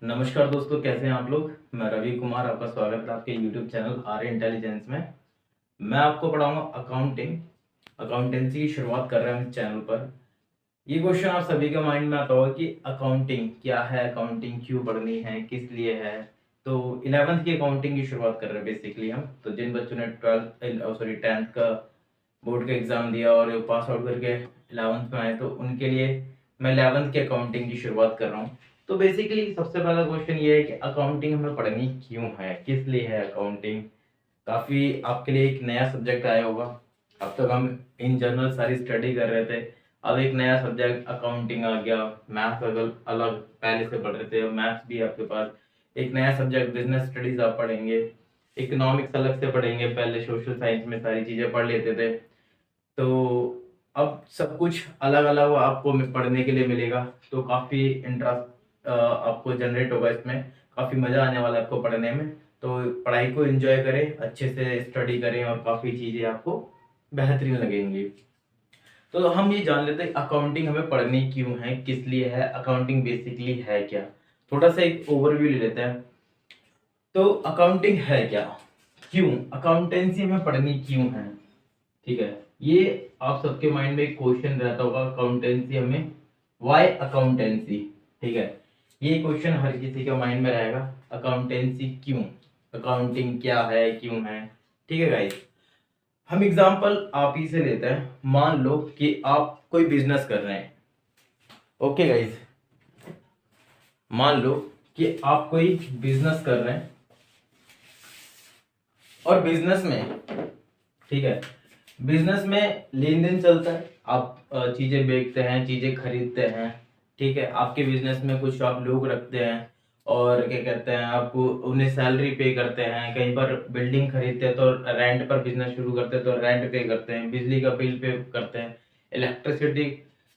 नमस्कार दोस्तों, कैसे हैं आप लोग। मैं रवि कुमार, आपका स्वागत है आपके यूट्यूब चैनल आर्य इंटेलिजेंस में। मैं आपको पढ़ाऊंगा अकाउंटेंसी की शुरुआत कर रहे हैं इस चैनल पर। ये क्वेश्चन आप सभी के माइंड में आता होगा कि अकाउंटिंग क्या है, अकाउंटिंग क्यों पढ़नी है, किस लिए है। तो 11th की अकाउंटिंग की शुरुआत कर रहे हैं बेसिकली हम। तो जिन बच्चों ने 10th का बोर्ड का एग्जाम दिया और पास आउट करके 11th में आए, तो उनके लिए मैं 11th की अकाउंटिंग की शुरुआत कर रहा हूँ। तो बेसिकली सबसे पहला क्वेश्चन ये है कि अकाउंटिंग हमें पढ़नी क्यों है, किस लिए है अकाउंटिंग। काफी आपके लिए एक नया सब्जेक्ट आया होगा। अब तक हम इन जनरल सारी स्टडी कर रहे थे, अब एक नया सब्जेक्ट अकाउंटिंग आ गया। मैथ्स अलग अलग पहले से पढ़ रहे थे, मैथ्स भी आपके पास एक नया सब्जेक्ट बिजनेस स्टडीज आप पढ़ेंगे। इकोनॉमिक्स अलग से पढ़ेंगे, पहले सोशल साइंस में सारी चीजें पढ़ लेते थे। तो अब सब कुछ अलग अलग आपको पढ़ने के लिए मिलेगा। तो काफ़ी इंटरेस्ट आपको जनरेट होगा इसमें, काफ़ी मज़ा आने वाला है आपको पढ़ने में। तो पढ़ाई को एंजॉय करें, अच्छे से स्टडी करें और काफ़ी चीज़ें आपको बेहतरीन लगेंगी। तो हम ये जान लेते हैं अकाउंटिंग हमें पढ़नी क्यों है, किस लिए है, अकाउंटिंग बेसिकली है क्या। थोड़ा सा एक ओवरव्यू ले लेते हैं। तो अकाउंटिंग है क्या, क्यों अकाउंटेंसी हमें पढ़नी क्यों है। ठीक है, ये आप सबके माइंड में एक क्वेश्चन रहता होगा, अकाउंटेंसी हमें वाई अकाउंटेंसी। ठीक है, ये क्वेश्चन हर किसी के माइंड में रहेगा, अकाउंटेंसी क्यों, अकाउंटिंग क्या है, क्यों है। ठीक है गाइस, हम एग्जांपल आप ही से लेते हैं। मान लो कि आप कोई बिजनेस कर रहे हैं। ओके गाइस, मान लो कि आप कोई बिजनेस कर रहे हैं और बिजनेस में, ठीक है, बिजनेस में लेन देन चलता है। आप चीजें बेचते हैं, चीजें खरीदते हैं। ठीक है, आपके बिजनेस में कुछ आप लोग रखते हैं और क्या कहते हैं, आपको उन्हें सैलरी पे करते हैं। कहीं पर बिल्डिंग खरीदते हैं तो रेंट पर बिजनेस शुरू करते हैं तो रेंट पे करते हैं, बिजली का बिल पे करते हैं, इलेक्ट्रिसिटी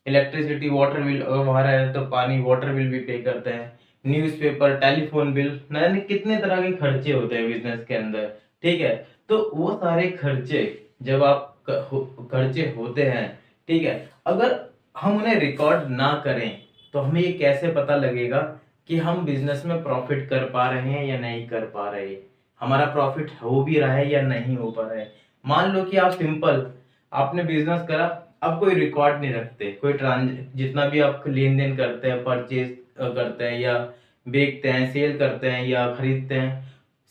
इलेक्ट्रिसिटी वाटर बिल अगर वहां रहे तो पानी वाटर बिल भी पे करते हैं, न्यूज़पेपर, टेलीफोन बिल, यानी कितने तरह के खर्चे होते हैं बिजनेस के अंदर। ठीक है, तो वो सारे खर्चे जब आप खर्चे होते हैं, ठीक है, अगर हम उन्हें रिकॉर्ड ना करें तो हमें ये कैसे पता लगेगा कि हम बिजनेस में प्रॉफिट कर पा रहे हैं या नहीं कर पा रहे, हमारा प्रॉफिट हो भी रहा है या नहीं हो पा रहा है। मान लो कि आप सिंपल आपने बिजनेस करा, अब कोई रिकॉर्ड नहीं रखते, कोई जितना भी आप लेन देन करते हैं, परचेज करते हैं या बेचते हैं, सेल करते हैं या खरीदते हैं,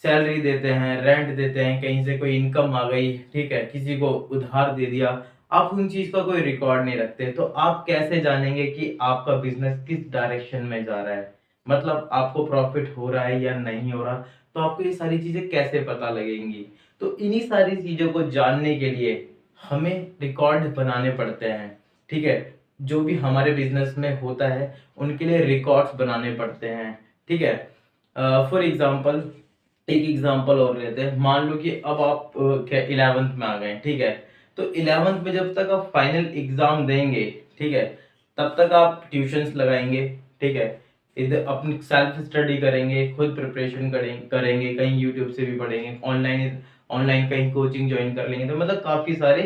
सैलरी देते हैं, रेंट देते हैं, कहीं से कोई इनकम आ गई, ठीक है, किसी को उधार दे दिया, आप उन चीज का कोई रिकॉर्ड नहीं रखते, तो आप कैसे जानेंगे कि आपका बिजनेस किस डायरेक्शन में जा रहा है, मतलब आपको प्रॉफिट हो रहा है या नहीं हो रहा। तो आपको ये सारी चीजें कैसे पता लगेंगी। तो इन्हीं सारी चीजों को जानने के लिए हमें रिकॉर्ड बनाने पड़ते हैं। ठीक है, जो भी हमारे बिजनेस में होता है उनके लिए रिकॉर्ड्स बनाने पड़ते हैं। ठीक है, फॉर एग्जाम्पल एक एग्जांपल और लेते हैं। मान लो कि अब आप क्या 11th में आ गए, ठीक है, तो 11th में जब तक आप फाइनल एग्जाम देंगे, ठीक है, तब तक आप ट्यूशंस लगाएंगे। ठीक है, इधर अपनी सेल्फ स्टडी करेंगे, खुद प्रिपरेशन करेंगे, कहीं यूट्यूब से भी पढ़ेंगे, ऑनलाइन कहीं कोचिंग ज्वाइन कर लेंगे। तो मतलब काफी सारे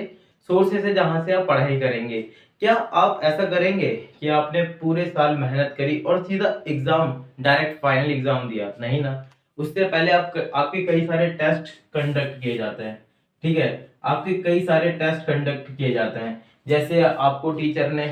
सोर्सेस है जहां से आप पढ़ाई करेंगे। क्या आप ऐसा करेंगे कि आपने पूरे साल मेहनत करी और सीधा एग्जाम डायरेक्ट फाइनल एग्जाम दिया? नहीं ना, उससे पहले आपके कई सारे टेस्ट कंडक्ट किए जाते हैं। ठीक है, आपके कई सारे टेस्ट कंडक्ट किए जाते हैं। जैसे आपको टीचर ने,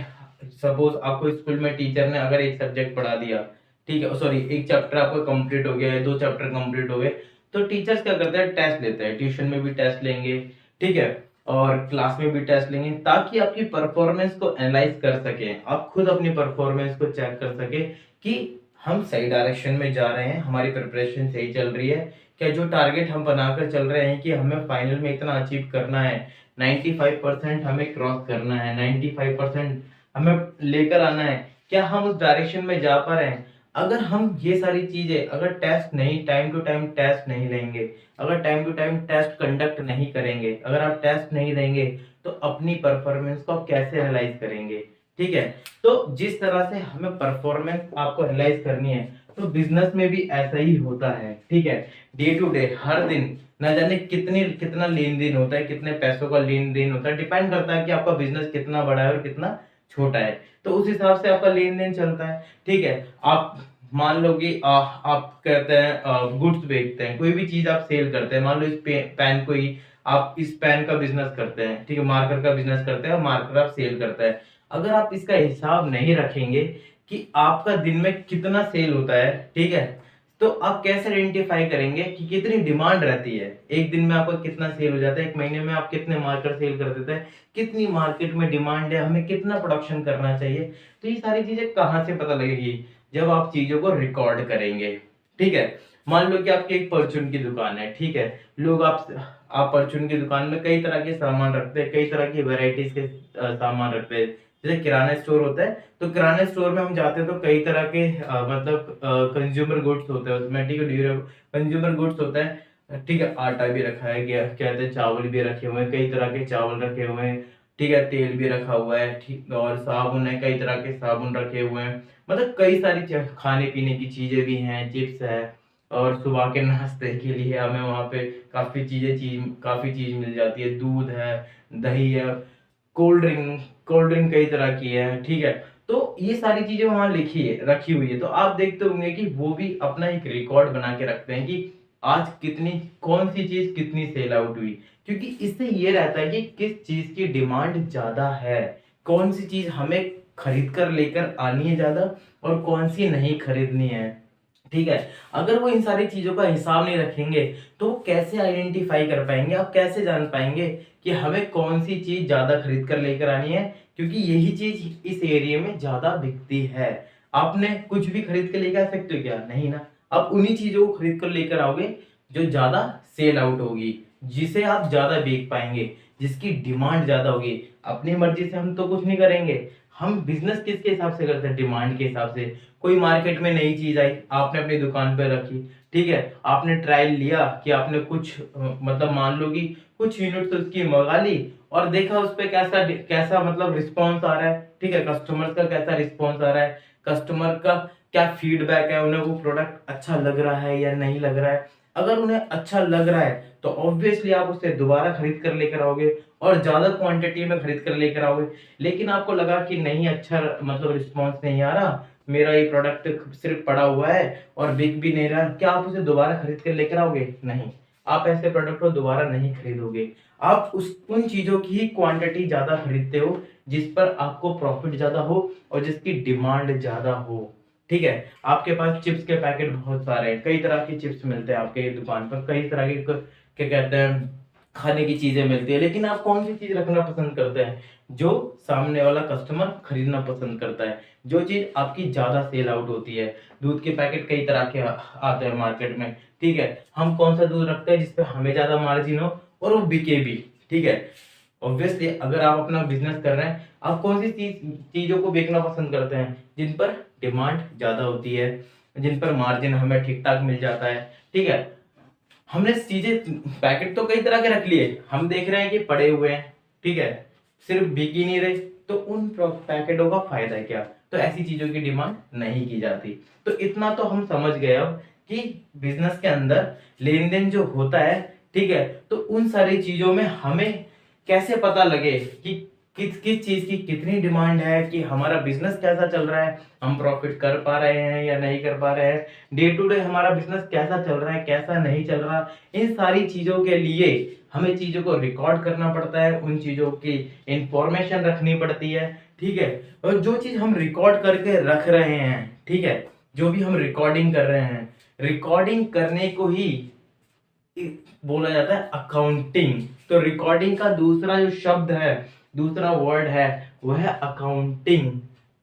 सपोज आपको स्कूल में टीचर ने अगर एक सब्जेक्ट पढ़ा दिया, ठीक है, सॉरी, एक चैप्टर आपको कंप्लीट हो गया है, 2 चैप्टर कंप्लीट हो गए, तो टीचर्स क्या करते हैं, टेस्ट लेते हैं, ट्यूशन में भी टेस्ट लेंगे, ठीक है, और क्लास में भी टेस्ट लेंगे, ताकि आपकी परफॉर्मेंस को एनालाइज कर सके, आप खुद अपनी परफॉर्मेंस को चेक कर सके कि हम सही डायरेक्शन में जा रहे हैं, हमारी प्रिपरेशन सही चल रही है क्या, जो टारगेट हम बनाकर चल रहे हैं कि हमें फाइनल में इतना अचीव करना है, 95% हमें क्रॉस करना है, 95% हमें लेकर आना है, क्या हम उस डायरेक्शन में जा पा रहे हैं। अगर हम ये सारी चीजें, अगर टेस्ट नहीं, टाइम टू टाइम टेस्ट नहीं लेंगे, अगर time to time test conduct नहीं करेंगे, अगर आप टेस्ट नहीं देंगे, तो अपनी परफॉर्मेंस को आप कैसे एनालाइज करेंगे। ठीक है, तो जिस तरह से हमें परफॉर्मेंस आपको एनालाइज करनी है, तो बिजनेस में भी ऐसा ही होता है। ठीक है, डे टू डे, हर दिन ना जाने कितना लेन देन होता है, कितने पैसों का लेन देन होता है, डिपेंड करता है कि आपका बिजनेस कितना बड़ा है और कितना छोटा है, तो उस हिसाब से आपका लेन देन चलता है। ठीक है, आप मान लो कि आप कहते हैं गुड्स बेचते हैं, कोई भी चीज आप सेल करते हैं, मान लो इस पेन को ही आप इस पेन का बिजनेस करते हैं, ठीक है, मार्कर का बिजनेस करते हैं और मार्कर आप सेल करते हैं। अगर आप इसका हिसाब नहीं रखेंगे कि आपका दिन में कितना सेल होता है, ठीक है, तो आप कैसे आइडेंटिफाई करेंगे कि कितनी डिमांड रहती है, एक दिन में आपका कितना सेल हो जाता है, एक महीने में आप कितने मार्कर सेल कर देते हैं, कितनी मार्केट में डिमांड है, हमें कितना प्रोडक्शन करना चाहिए। तो ये सारी चीजें कहाँ से पता लगेगी? जब आप चीजों को रिकॉर्ड करेंगे, ठीक है। मान लो कि आपकी एक परचून की दुकान है, ठीक है, लोग आप परचून की दुकान में कई तरह के सामान रखते हैं, कई तरह की वेराइटीज के सामान रखते हैं। जैसे किराना स्टोर होता है, तो किराना स्टोर में हम जाते हैं तो कई तरह के मतलब कंज्यूमर गुड्स होते हैं उसमें, ठीक है, ड्यूरेबल कंज्यूमर गुड्स होता है, ठीक है। आटा भी रखा है, क्या कहते हैं, चावल भी रखे हुए हैं, कई तरह के चावल रखे हुए हैं, ठीक है, तेल भी रखा हुआ है, ठीक, और साबुन है, कई तरह के साबुन रखे हुए हैं, मतलब कई सारी खाने पीने की चीजें भी हैं, चिप्स है, और सुबह के नाश्ते के लिए हमें वहाँ पे काफी चीज मिल जाती है, दूध है, दही है, कोल्ड ड्रिंक कई तरह की है, ठीक है। तो ये सारी चीजें वहां लिखी है, रखी हुई है, तो आप देखते होंगे कि वो भी अपना एक रिकॉर्ड बना के रखते हैं कि आज कितनी कौन सी चीज कितनी सेल आउट हुई, क्योंकि इससे ये रहता है कि किस चीज की डिमांड ज्यादा है, कौन सी चीज हमें खरीद कर लेकर आनी है ज्यादा और कौन सी नहीं खरीदनी है, ठीक है। अगर वो इन सारी चीजों का हिसाब नहीं रखेंगे तो वो कैसे आइडेंटिफाई कर पाएंगे, आप कैसे जान पाएंगे कि हमें कौन सी चीज ज्यादा खरीद कर लेकर आनी है, क्योंकि यही चीज इस एरिया में ज्यादा बिकती है। आपने कुछ भी खरीद के लेकर आ सकते हो क्या? नहीं ना। आप उन्हीं चीजों को खरीद कर लेकर आओगे जो ज्यादा सेल आउट होगी, जिसे आप ज्यादा बेच पाएंगे, जिसकी डिमांड ज्यादा होगी। अपनी मर्जी से हम तो कुछ नहीं करेंगे, हम बिजनेस किसके हिसाब से करते हैं? डिमांड के हिसाब से। कोई मार्केट में नई चीज आई, आपने अपनी दुकान पे रखी, ठीक है, आपने ट्रायल लिया कि आपने कुछ मतलब मान लो कि कुछ यूनिट उसकी मंगा ली और देखा उस पे कैसा कैसा मतलब रिस्पॉन्स आ रहा है, ठीक है, कस्टमर का कैसा रिस्पॉन्स आ रहा है, कस्टमर का क्या फीडबैक है, उन्हें वो प्रोडक्ट अच्छा लग रहा है या नहीं लग रहा है। अगर उन्हें अच्छा लग रहा है तो ऑब्वियसली आप उसे दोबारा खरीद कर लेकर आओगे और ज्यादा क्वांटिटी में खरीद कर लेकर आओगे। लेकिन आपको लगा कि नहीं, अच्छा मतलब रिस्पॉन्स नहीं आ रहा, मेरा ये प्रोडक्ट सिर्फ पड़ा हुआ है और बिक भी नहीं रहा, क्या आप उसे दोबारा खरीद कर लेकर आओगे? नहीं, आप ऐसे प्रोडक्ट को दोबारा नहीं खरीदोगे। आप उन चीजों की ही क्वांटिटी ज्यादा खरीदते हो जिस पर आपको प्रॉफिट ज्यादा हो और जिसकी डिमांड ज्यादा हो, ठीक है। आपके पास चिप्स के पैकेट बहुत सारे हैं, कई तरह की चिप्स मिलते हैं आपके दुकान पर, कई तरह के क्या कहते हैं खाने की चीजें मिलती है, लेकिन आप कौन सी चीज रखना पसंद करते हैं? जो सामने वाला कस्टमर खरीदना पसंद करता है, जो चीज आपकी ज्यादा सेल आउट होती है। दूध के पैकेट कई तरह के आते हैं मार्केट में, ठीक है, हम कौन सा दूध रखते हैं जिसपे हमें ज्यादा मार्जिन हो और वो बिके भी, ठीक है। ऑब्वियसली अगर आप अपना बिजनेस कर रहे हैं, आप कौन सी चीजों को बेचना पसंद करते हैं? जिन पर डिमांड ज्यादा होती है, जिन पर मार्जिन हमें ठीक ठाक मिल जाता है, ठीक है। हमने चीजें पैकेट तो कई तरह के रख लिए, हम देख रहे हैं कि पड़े हुए हैं, ठीक है, सिर्फ बिक ही नहीं रहे, तो उन पैकेटों का फायदा क्या? तो ऐसी चीजों की डिमांड नहीं की जाती। तो इतना तो हम समझ गए अब कि बिजनेस के अंदर लेन देन जो होता है, ठीक है, तो उन सारी चीजों में हमें कैसे पता लगे कि किस किस चीज की कितनी डिमांड है, कि हमारा बिजनेस कैसा चल रहा है, हम प्रॉफिट कर पा रहे हैं या नहीं कर पा रहे हैं, डे टू डे हमारा बिजनेस कैसा चल रहा है, कैसा नहीं चल रहा। इन सारी चीजों के लिए हमें चीजों को रिकॉर्ड करना पड़ता है, उन चीजों की इंफॉर्मेशन रखनी पड़ती है, ठीक है। और जो चीज हम रिकॉर्ड करके रख रहे हैं, ठीक है, जो भी हम रिकॉर्डिंग कर रहे हैं, रिकॉर्डिंग करने को ही बोला जाता है अकाउंटिंग। तो रिकॉर्डिंग का दूसरा जो शब्द है, दूसरा वर्ड है, वह है अकाउंटिंग,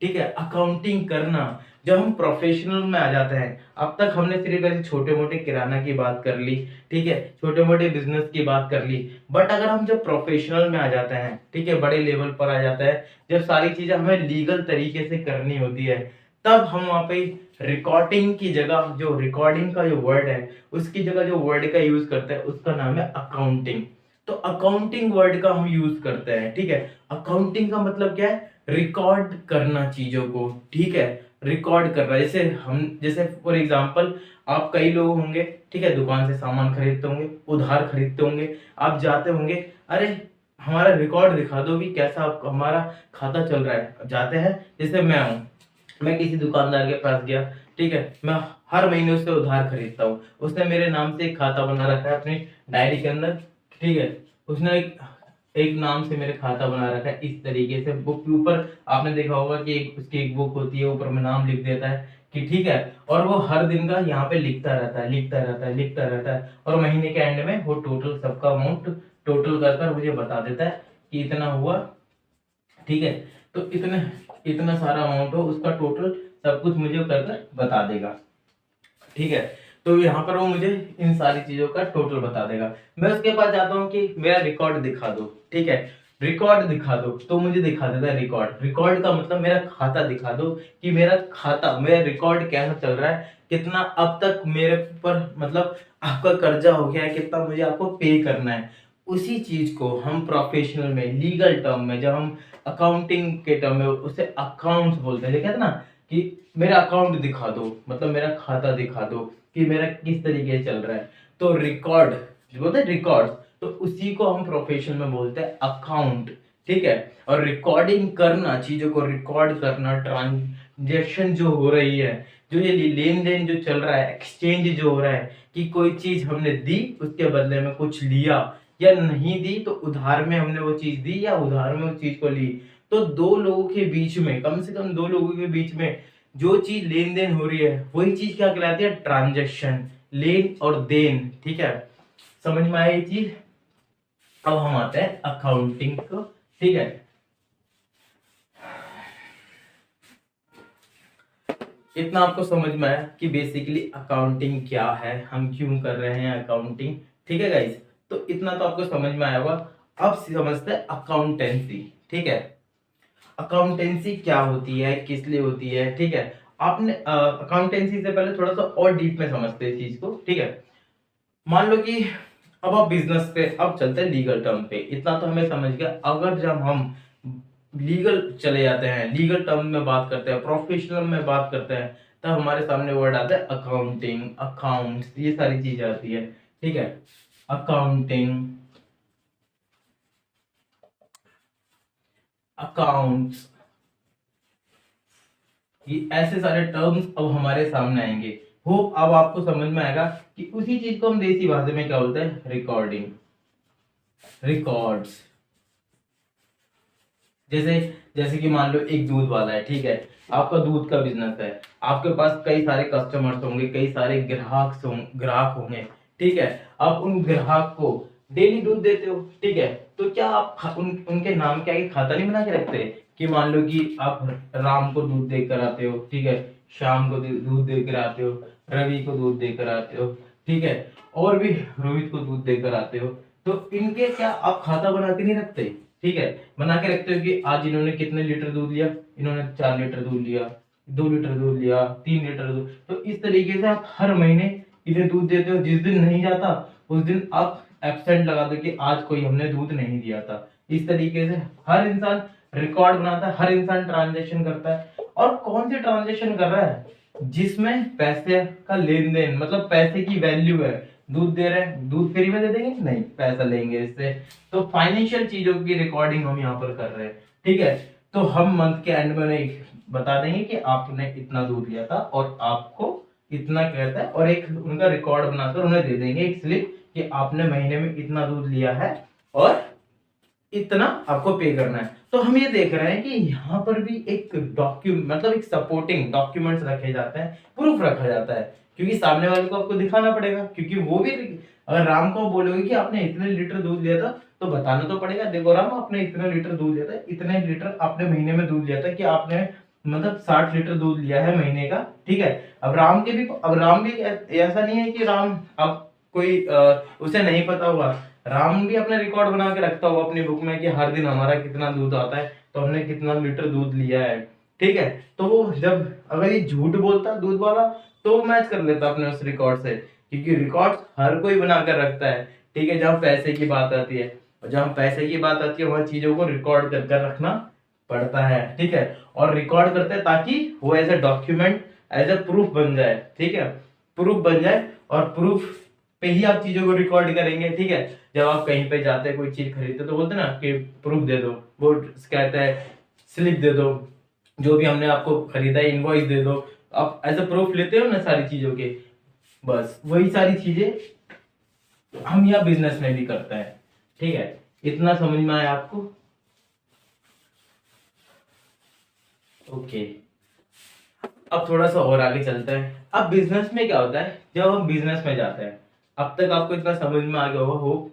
ठीक है, अकाउंटिंग करना। जब हम प्रोफेशनल में आ जाते हैं, अब तक हमने सिर्फ ऐसे छोटे मोटे किराना की बात कर ली, ठीक है, छोटे मोटे बिजनेस की बात कर ली, बट अगर हम जब प्रोफेशनल में आ जाते हैं, ठीक है, बड़े लेवल पर आ जाता है, जब सारी चीजें हमें लीगल तरीके से करनी होती है, तब हम वहां पे रिकॉर्डिंग की जगह, जो रिकॉर्डिंग का जो वर्ड है, उसकी जगह जो वर्ड का यूज करते हैं उसका नाम है अकाउंटिंग। तो अकाउंटिंग वर्ड का हम यूज करते हैं, ठीक है। अकाउंटिंग का मतलब क्या है? रिकॉर्ड करना चीजों को, ठीक है, रिकॉर्ड करना। जैसे फॉर एग्जांपल आप कई लोग होंगे, ठीक है, दुकान से सामान खरीदते होंगे, उधार खरीदते होंगे, आप जाते होंगे, अरे हमारा रिकॉर्ड दिखा दो कि कैसा हमारा खाता चल रहा है। जाते हैं, जैसे मैं हूँ, मैं किसी दुकानदार के पास गया, ठीक है, मैं हर महीने उससे उधार खरीदता हूँ। उसने मेरे नाम से एक खाता बना रखा है अपनी डायरी के अंदर, ठीक है। उसने एक एक नाम से मेरे खाता बना रखा है इस तरीके से। बुक के ऊपर आपने देखा होगा कि उसकी एक बुक होती है, ऊपर में नाम लिख देता है कि ठीक है, और वो हर दिन का यहाँ पे लिखता रहता है, लिखता रहता है, लिखता रहता है, और महीने के एंड में वो टोटल सबका अमाउंट टोटल कर मुझे बता देता है कि इतना हुआ, ठीक है। तो इतना इतना सारा अमाउंट हो, उसका टोटल सब कुछ मुझे कर बता देगा, ठीक है। तो यहाँ पर वो मुझे इन सारी चीजों का टोटल बता देगा। मैं उसके पास जाता हूँ कि मेरा रिकॉर्ड दिखा दो, ठीक है, रिकॉर्ड दिखा दो, तो मुझे दिखा देता है रिकॉर्ड। रिकॉर्ड का मतलब मेरा खाता दिखा दो कि मेरा खाता, मेरा रिकॉर्ड कैसा चल रहा है, कितना अब तक मेरे पर मतलब आपका कर्जा हो गया है, कितना मुझे आपको पे करना है। उसी चीज को हम प्रोफेशनल में, लीगल टर्म में, जब हम अकाउंटिंग के टर्म में उसे अकाउंट्स बोलते हैं, कहते हैं ना कि मेरा अकाउंट दिखा दो, मतलब मेरा खाता दिखा दो कि मेरा किस तरीके से चल रहा है। तो रिकॉर्ड जो बोलते हैं, रिकॉर्ड, तो उसी को हम प्रोफेशन में बोलते हैं अकाउंट, ठीक है। और रिकॉर्डिंग करना, चीजों को रिकॉर्ड करना, ट्रांजेक्शन जो हो रही है, जो ये लेन देन जो चल रहा है, एक्सचेंज जो हो रहा है, कि कोई चीज हमने दी, उसके बदले में कुछ लिया, या नहीं दी तो उधार में हमने वो चीज दी, या उधार में उस चीज को ली। तो दो लोगों के बीच में, कम से कम दो लोगों के बीच में जो चीज लेन देन हो रही है, वही चीज क्या कहलाती है, ट्रांजैक्शन, लेन और देन, ठीक है। समझ में आया ये चीज। अब हम आते हैं अकाउंटिंग को, ठीक है। इतना आपको समझ में आया कि बेसिकली अकाउंटिंग क्या है, हम क्यों कर रहे हैं अकाउंटिंग, ठीक है गाइस। तो इतना तो आपको समझ में आया होगा। अब समझते हैं अकाउंटेंसी, ठीक है। अकाउंटेंसी क्या होती है, किस लिए होती है, ठीक है। आपने अकाउंटेंसी से पहले थोड़ा सा और डीप में समझते हैं इस चीज को, ठीक है। मान लो कि अब आप बिजनेस पे, अब चलते हैं लीगल टर्म पे। इतना तो हमें समझ गया। अगर जब हम लीगल चले जाते हैं, लीगल टर्म में बात करते हैं, प्रोफेशनल में बात करते हैं, तब हमारे सामने वर्ड आता है अकाउंटिंग, अकाउंट्स, ये सारी चीजें आती है, ठीक है। अकाउंटिंग, अकाउंट्स, ये ऐसे सारे टर्म्स अब हमारे सामने आएंगे। होप अब आपको समझ में आएगा कि उसी चीज को हम देसी भाषा में क्या बोलते हैं, रिकॉर्डिंग, रिकॉर्ड्स। जैसे जैसे कि मान लो एक दूध वाला है, ठीक है। आपका दूध का बिजनेस है, आपके पास कई सारे कस्टमर्स होंगे, कई सारे ग्राहक होंगे, ठीक है। आप उन ग्राहक को डेली दूध देते हो, ठीक है। तो क्या आप उनके नाम के आगे खाता नहीं बना के रखते कि मान लो कि आप राम को दूध देकर आते हो, ठीक है, श्याम को दूध देकर आते हो, रवि को दूध देकर आते हो, ठीक है, और भी रोहित को दूध देकर आते हो। तो इनके क्या आप खाता बना के नहीं रखते, ठीक है। बना के रखते हो कि आज इन्होंने कितने लीटर दूध लिया, इन्होंने 4 लीटर दूध लिया, 2 लीटर दूध लिया, 3 लीटर दूध। तो इस तरीके से आप हर महीने इन्हें दूध देते हो। जिस दिन नहीं जाता उस दिन आप एब्सेंट लगा दो कि आज कोई हमने दूध नहीं दिया था। इस तरीके से हर इंसान रिकॉर्ड बनाता है, हर इंसान ट्रांजेक्शन करता है। और कौन से ट्रांजेक्शन कर रहा है, जिसमें पैसे का लेन देन, मतलब पैसे की वैल्यू है। दूध दे रहे हैं, दूध फ्री में दे देंगे नहीं, पैसा लेंगे इससे। तो फाइनेंशियल चीजों की रिकॉर्डिंग हम यहाँ पर कर रहे हैं, ठीक है। तो हम मंथ के एंड में उन्हें बता देंगे कि आपने इतना दूध लिया था और आपको इतना कहता है, और एक उनका रिकॉर्ड बनाकर उन्हें दे देंगे एक स्लिप कि आपने महीने में इतना दूध लिया है और इतना आपको पे करना है। तो हम ये देख रहे हैं कि यहाँ पर भी एक मतलब एक सपोर्टिंग डॉक्यूमेंट्स रखे जाते हैं, प्रूफ रखा जाता है, क्योंकि सामने वाले को आपको दिखाना पड़ेगा। क्योंकि वो भी, अगर राम को बोलोगे कि आपने इतने लीटर दूध लिया था, तो बताना तो पड़ेगा, देखो राम आपने इतना लीटर दूध लिया था, इतने लीटर आपने महीने में दूध लिया था, कि आपने मतलब 60 लीटर दूध लिया है महीने का, ठीक है। अब राम भी ऐसा नहीं है कि राम अब कोई उसे नहीं पता हुआ। राम भी अपने रिकॉर्ड बना के रखता होगा अपनी बुक में कि हर दिन हमारा कितना दूध आता है, तो हमने कितना लीटर दूध लिया है, ठीक है। तो वो जब अगर ये झूठ बोलता दूध वाला, तो वो मैच कर लेता अपने उस रिकॉर्ड से, क्योंकि रिकॉर्ड हर कोई बना कर रखता है, ठीक है। जब पैसे की बात आती है, और जब पैसे की बात आती है, वहां चीजों को रिकॉर्ड कर कर रखना पड़ता है, ठीक है। और रिकॉर्ड करते हैं ताकि वो as a document, as a proof बन जाए, ठीक है, प्रूफ बन जाए। और प्रूफ पे ही आप चीजों को रिकॉर्ड करेंगे, ठीक है। जब आप कहीं पे जाते हैं, कोई चीज खरीदते तो बोलते ना कि प्रूफ दे दो, वो कहता है स्लिप दे दो, जो भी हमने आपको खरीदा है इनवॉइस दे दो, आप एज अ प्रूफ लेते हो ना सारी चीजों के, बस वही सारी चीजें हम यहाँ बिजनेस में भी करते हैं। ठीक है, इतना समझ में आया आपको? ओके, अब थोड़ा सा और आगे चलते हैं। अब बिजनेस में क्या होता है, जब हम बिजनेस में जाते हैं, अब तक आपको इतना समझ में आ गया होगा हो।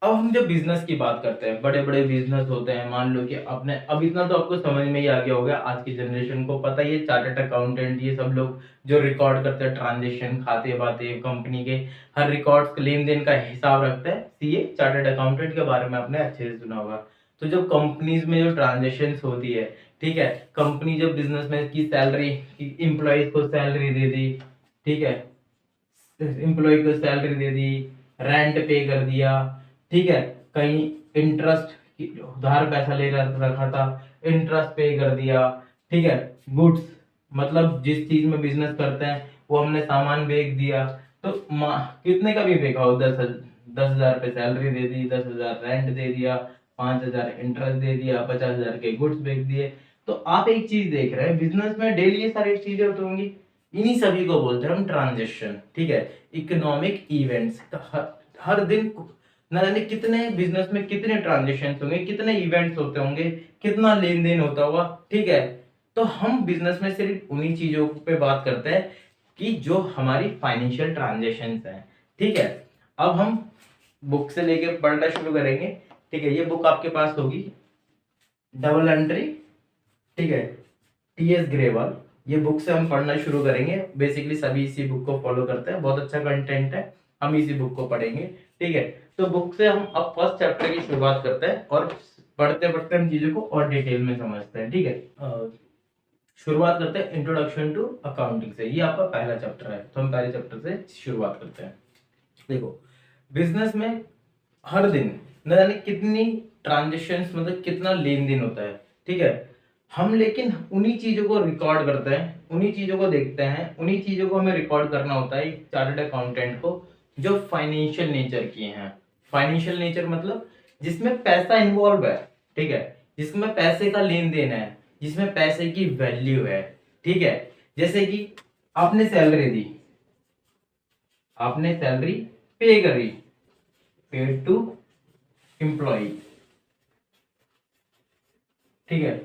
अब हम जब बिजनेस की बात करते हैं, बड़े बड़े बिजनेस होते हैं, मान लो कि अपने, अब इतना तो आपको समझ में ही आ गया होगा, आज की जनरेशन को पता ही है, चार्टर्ड अकाउंटेंट ये सब लोग जो रिकॉर्ड करते हैं ट्रांजेक्शन, खाते बाते, कंपनी के हर रिकॉर्ड लेन देन का हिसाब रखते हैं, सीए चार्टर्ड अकाउंटेंट के बारे में आपने अच्छे से सुना होगा। तो जब कंपनीज में जो ट्रांजेक्शन होती है, ठीक है, कंपनी जब बिजनेसमैन की सैलरी, एम्प्लॉयज को सैलरी दे दी, ठीक है, एम्प्लॉय को सैलरी दे दी, रेंट पे कर दिया, ठीक है, कहीं इंटरेस्ट उधार पैसा ले रखा था, इंटरेस्ट पे कर दिया, ठीक है, गुड्स मतलब जिस चीज में बिजनेस करते हैं वो हमने सामान बेच दिया, तो कितने का भी बेचा हो, 10,000 पे सैलरी दे दी, 10,000 रेंट दे दिया, 5,000 इंटरेस्ट दे दिया, 50,000 के गुड्स बेच दिए। तो आप एक चीज देख रहे हैं, बिजनेस में डेली ये सारी चीजें होती होंगी, इन्हीं सभी को बोलते हैं हम ट्रांजेक्शन। ठीक है, इकोनॉमिक इवेंट्स, हर दिन न जाने कितने बिजनेस में कितने ट्रांजेक्शन होंगे, कितने इवेंट्स होते होंगे, कितना लेन देन होता होगा। ठीक है, तो हम बिजनेस में सिर्फ उन्हीं चीजों पे बात करते हैं कि जो हमारी फाइनेंशियल ट्रांजेक्शन हैं। ठीक है, अब हम बुक से लेके पढ़ना शुरू करेंगे। ठीक है, ये बुक आपके पास होगी, डबल एंट्री, ठीक है, टीएस ग्रेवाल, ये बुक से हम पढ़ना शुरू करेंगे। बेसिकली सभी इसी बुक को फॉलो करते हैं, बहुत अच्छा कंटेंट है, हम इसी बुक को पढ़ेंगे। ठीक है, तो बुक से हम अब फर्स्ट चैप्टर की शुरुआत करते हैं और पढ़ते पढ़ते हम चीजों को और डिटेल में समझते हैं। ठीक है, शुरुआत करते हैं इंट्रोडक्शन टू अकाउंटिंग से। ये आपका पहला चैप्टर है, तो हम पहले चैप्टर से शुरुआत करते हैं। देखो, बिजनेस में हर दिन न जाने कितनी ट्रांजेक्शन्स, मतलब कितना लेन देन होता है। ठीक है, हम लेकिन उन्हीं चीजों को रिकॉर्ड करते हैं, उन्हीं चीजों को देखते हैं, उन्हीं चीजों को हमें रिकॉर्ड करना होता है चार्टर्ड अकाउंटेंट को, जो फाइनेंशियल नेचर की हैं। फाइनेंशियल नेचर मतलब जिसमें पैसा इन्वॉल्व है, ठीक है, जिसमें पैसे का लेन देन है, जिसमें पैसे की वैल्यू है। ठीक है, जैसे कि आपने सैलरी दी, आपने सैलरी पे करी, पेड टू एम्प्लॉय। ठीक है,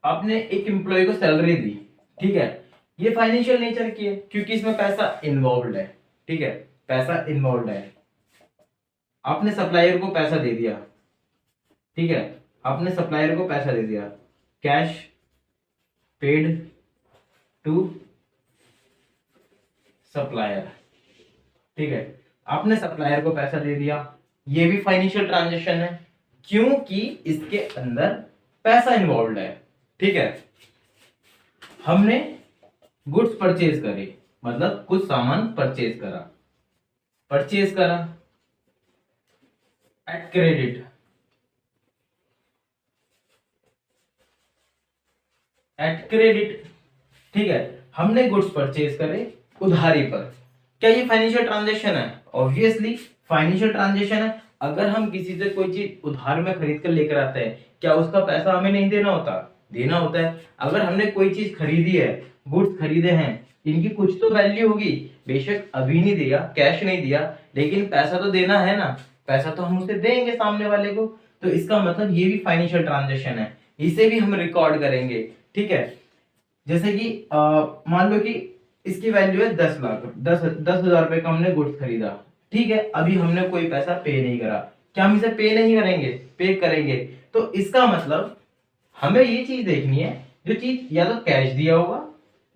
आपने एक एम्प्लॉय को सैलरी दी, ठीक है, ये फाइनेंशियल नेचर की है क्योंकि इसमें पैसा इन्वॉल्व है। ठीक है, पैसा इन्वॉल्व है। आपने सप्लायर को पैसा दे दिया, ठीक है, आपने सप्लायर को पैसा दे दिया, कैश पेड टू सप्लायर। ठीक है, आपने सप्लायर को पैसा दे दिया, ये भी फाइनेंशियल ट्रांजैक्शन है क्योंकि इसके अंदर पैसा इन्वॉल्व है। ठीक है, हमने गुड्स परचेज करे, मतलब कुछ सामान परचेज करा, परचेज करा एट क्रेडिट, एट क्रेडिट। ठीक है, हमने गुड्स परचेज करे उधारी पर, क्या ये फाइनेंशियल ट्रांजैक्शन है? ऑब्वियसली फाइनेंशियल ट्रांजैक्शन है। अगर हम किसी से कोई चीज उधार में खरीद कर लेकर आते हैं, क्या उसका पैसा हमें नहीं देना होता? देना होता है। अगर हमने कोई चीज खरीदी है, गुड्स खरीदे हैं, इनकी कुछ तो वैल्यू होगी, बेशक अभी नहीं दिया, कैश नहीं दिया, लेकिन पैसा तो देना है ना, पैसा तो हम उसे देंगे सामने वाले को। तो इसका मतलब ये भी फाइनेंशियल ट्रांजैक्शन है, इसे भी हम रिकॉर्ड करेंगे। ठीक है, जैसे कि मान लो कि इसकी वैल्यू है 10 लाख, 10,000 रुपए का हमने गुड्स खरीदा। ठीक है, अभी हमने कोई पैसा पे नहीं करा, क्या हम इसे पे नहीं करेंगे? पे करेंगे। तो इसका मतलब हमें ये चीज देखनी है, जो चीज या तो कैश दिया होगा,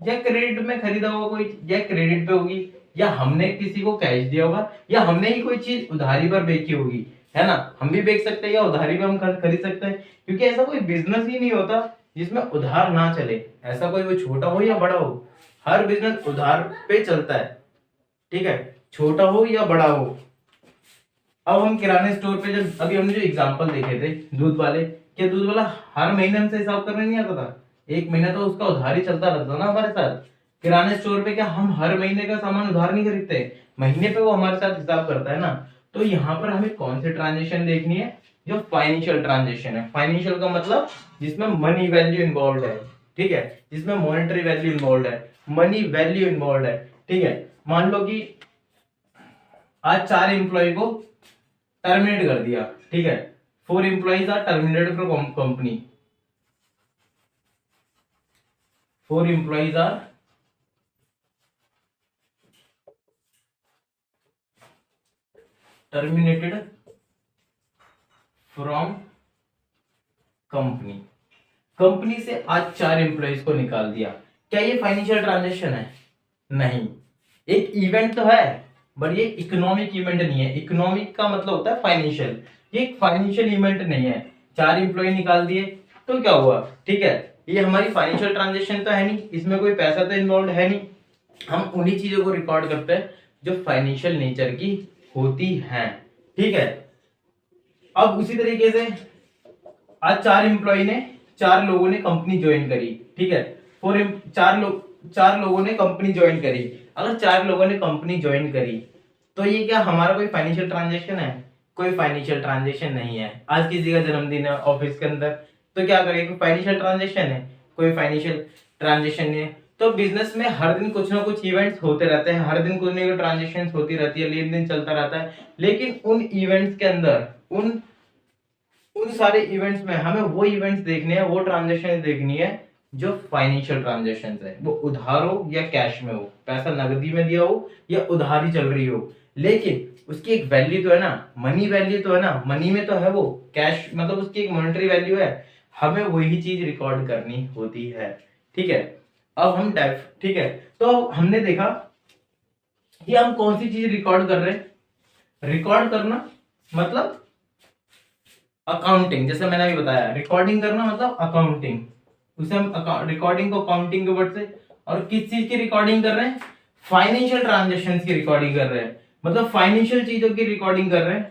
या क्रेडिट में खरीदा होगा कोई, या क्रेडिट पे होगी, या हमने किसी को कैश दिया होगा, या हमने ही कोई चीज उधारी पर बेची होगी, है ना। हम भी बेच सकते हैं या उधारी पे हम खरीद सकते हैं, क्योंकि ऐसा कोई बिजनेस ही नहीं होता जिसमें उधार ना चले। ऐसा कोई, वो छोटा हो या बड़ा हो, हर बिजनेस उधार पे चलता है। ठीक है, छोटा हो या बड़ा हो। अब हम किराने स्टोर पे, जब अभी हमने जो एग्जांपल देखे थे दूध वाले, क्या दूध वाला हर महीने हमसे हिसाब करने नहीं आता था? एक महीना तो उसका उधार ही चलता रहता ना हमारे साथ। किराने स्टोर पे क्या हम हर महीने का सामान उधार नहीं खरीदते, महीने पे वो हमारे साथ हिसाब करता है ना। तो यहाँ पर हमें कौन सी ट्रांजेक्शन देखनी है? जो फाइनेंशियल ट्रांजेक्शन है। फाइनेंशियल का मतलब जिसमें मनी वैल्यू इन्वॉल्व है। ठीक है, जिसमें मॉनेटरी वैल्यू इन्वॉल्व है, मनी वैल्यू इन्वॉल्व है। ठीक है, मान लो कि आज 4 एम्प्लॉय को टर्मिनेट कर दिया। ठीक है, 4 employees are terminated from company, 4 employees are terminated from company. Company से आज 4 एम्प्लॉइज को निकाल दिया। क्या ये फाइनेंशियल ट्रांजेक्शन है? नहीं। एक इवेंट तो है, बट ये इकोनॉमिक इवेंट नहीं है। इकोनॉमिक का मतलब होता है फाइनेंशियल, ये एक फाइनेंशियल इवेंट नहीं है। 4 एम्प्लॉय निकाल दिए तो क्या हुआ? ठीक है, ये हमारी फाइनेंशियल ट्रांजेक्शन तो है नहीं, इसमें कोई पैसा तो इन्वॉल्व है नहीं। हम उन्हीं चीजों को रिकॉर्ड करते हैं जो फाइनेंशियल नेचर की होती हैं। ठीक है, अब उसी तरीके से आज 4 एम्प्लॉय ने, 4 लोगों ने कंपनी ज्वाइन करी। ठीक है, 4 लोगों ने कंपनी ज्वाइन करी। अगर 4 लोगों ने कंपनी ज्वाइन करी तो ये क्या हमारा कोई फाइनेंशियल ट्रांजेक्शन है? कोई फाइनेंशियल ट्रांजेक्शन नहीं है। आज किसी का जन्मदिन है ऑफिस के अंदर, तो क्या करेगा? फाइनेंशियल ट्रांजेक्शन है? कोई फाइनेंशियल ट्रांजेक्शन नहीं है। तो बिजनेस में हर दिन कुछ ना कुछ इवेंट्स होते रहते हैं, हर दिन कुछ ना कुछ ट्रांजेक्शन होती रहती है, लेन देन चलता रहता है। लेकिन उन इवेंट्स के अंदर, उन उन सारे इवेंट्स में हमें वो इवेंट्स देखने हैं, वो ट्रांजेक्शन देखनी है जो फाइनेंशियल ट्रांजेक्शन है। वो उधार हो या कैश में हो, पैसा नगदी में दिया हो या उधारी चल रही हो, लेकिन उसकी एक वैल्यू तो है ना, मनी वैल्यू तो है ना, मनी में तो है वो, कैश मतलब उसकी एक मॉनेटरी वैल्यू है। हमें वही चीज रिकॉर्ड करनी होती है। ठीक है, अब हम ठीक है, तो हमने देखा कि हम कौन सी चीज रिकॉर्ड कर रहे हैं। रिकॉर्ड करना मतलब अकाउंटिंग, जैसे मैंने अभी बताया, रिकॉर्डिंग करना मतलब अकाउंटिंग, उसे हम रिकॉर्डिंग को काउंटिंग के वर्ड से। और किस चीज की रिकॉर्डिंग कर रहे हैं? फाइनेंशियल ट्रांजेक्शन्स की रिकॉर्डिंग कर रहे हैं, मतलब फाइनेंशियल चीजों की रिकॉर्डिंग कर रहे हैं,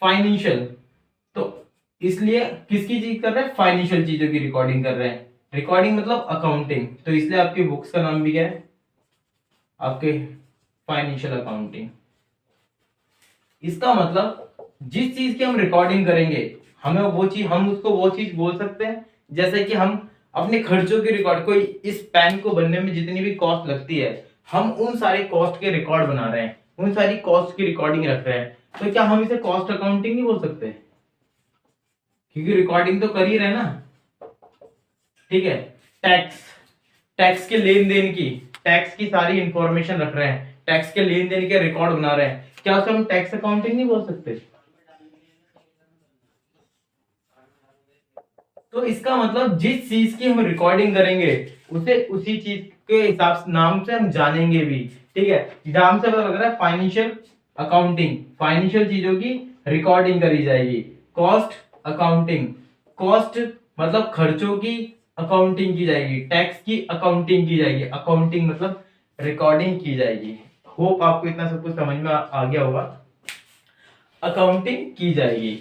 फाइनेंशियल। तो इसलिए किसकी चीज कर रहे हैं? फाइनेंशियल चीजों की रिकॉर्डिंग कर रहे हैं। रिकॉर्डिंग मतलब अकाउंटिंग, तो इसलिए आपकी बुक्स का नाम भी क्या है? आपके फाइनेंशियल अकाउंटिंग। इसका मतलब जिस चीज की हम रिकॉर्डिंग करेंगे, हमें वो चीज, हम उसको वो चीज बोल सकते हैं। जैसे कि हम अपने खर्चों की रिकॉर्ड, कोई इस पेन को बनने में जितनी भी कॉस्ट लगती है, हम उन सारे कॉस्ट के रिकॉर्ड बना रहे हैं, उन सारी कॉस्ट की रिकॉर्डिंग रख रहे हैं, तो क्या हम इसे कॉस्ट अकाउंटिंग नहीं बोल सकते? क्योंकि रिकॉर्डिंग तो कर ही रहे ना। ठीक है, टैक्स, टैक्स के लेन देन की, टैक्स की सारी इंफॉर्मेशन रख रहे हैं, टैक्स के लेन देन के रिकॉर्ड बना रहे हैं, क्या उसे हम टैक्स अकाउंटिंग नहीं बोल सकते? तो इसका मतलब जिस चीज की हम रिकॉर्डिंग करेंगे, उसे उसी चीज के हिसाब से, नाम से हम जानेंगे भी। ठीक है, नाम से पता लग रहा है फाइनेंशियल अकाउंटिंग, फाइनेंशियल चीजों की रिकॉर्डिंग करी जाएगी। कॉस्ट अकाउंटिंग, कॉस्ट मतलब खर्चों की अकाउंटिंग की जाएगी, टैक्स की अकाउंटिंग की जाएगी, अकाउंटिंग मतलब रिकॉर्डिंग की जाएगी। होप आपको इतना सब कुछ समझ में आ गया होगा। अकाउंटिंग की जाएगी।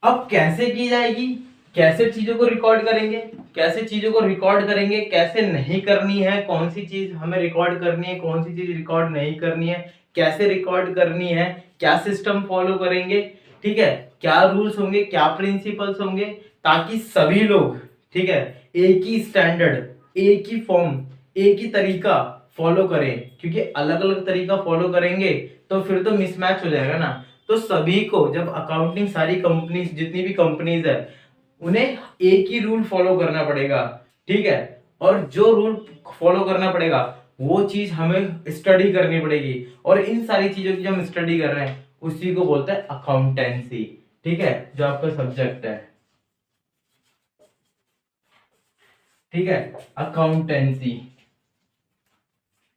अब कैसे की जाएगी? कैसे चीजों को रिकॉर्ड करेंगे, कैसे चीजों को रिकॉर्ड करेंगे, कैसे नहीं करनी है, कौन सी चीज हमें रिकॉर्ड करनी है, कौन सी चीज रिकॉर्ड नहीं करनी है, कैसे रिकॉर्ड करनी है, क्या सिस्टम फॉलो करेंगे, ठीक है, क्या रूल्स होंगे, क्या प्रिंसिपल्स होंगे, ताकि सभी लोग, ठीक है, एक ही स्टैंडर्ड, एक ही फॉर्म, एक ही तरीका फॉलो करें। क्योंकि अलग अलग तरीका फॉलो करेंगे तो फिर तो मिसमैच हो जाएगा ना। तो सभी को, जब अकाउंटिंग सारी कंपनीज, जितनी भी कंपनीज है, उन्हें एक ही रूल फॉलो करना पड़ेगा। ठीक है, और जो रूल फॉलो करना पड़ेगा वो चीज हमें स्टडी करनी पड़ेगी, और इन सारी चीजों की जो हम स्टडी कर रहे हैं उसी को बोलते हैं अकाउंटेंसी। ठीक है, जो आपका सब्जेक्ट है, ठीक है, अकाउंटेंसी।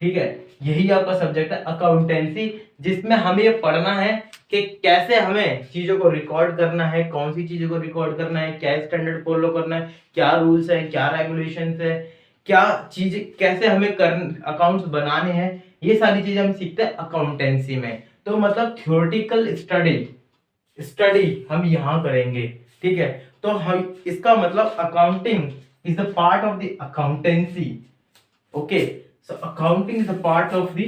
ठीक है, यही आपका सब्जेक्ट है अकाउंटेंसी, जिसमें हमें ये पढ़ना है कि कैसे हमें चीजों को रिकॉर्ड करना है, कौन सी चीजों को रिकॉर्ड करना है, क्या स्टैंडर्ड फॉलो करना है, क्या रूल्स है, क्या रेगुलेशंस है, क्या चीज, कैसे हमें कर अकाउंट्स बनाने हैं। ये सारी चीजें हम सीखते हैं अकाउंटेंसी में। तो मतलब थ्योरेटिकल स्टडी, स्टडी हम यहाँ करेंगे। ठीक है, तो हम, इसका मतलब accounting is the part of the accountancy. Okay, so accounting is a part of the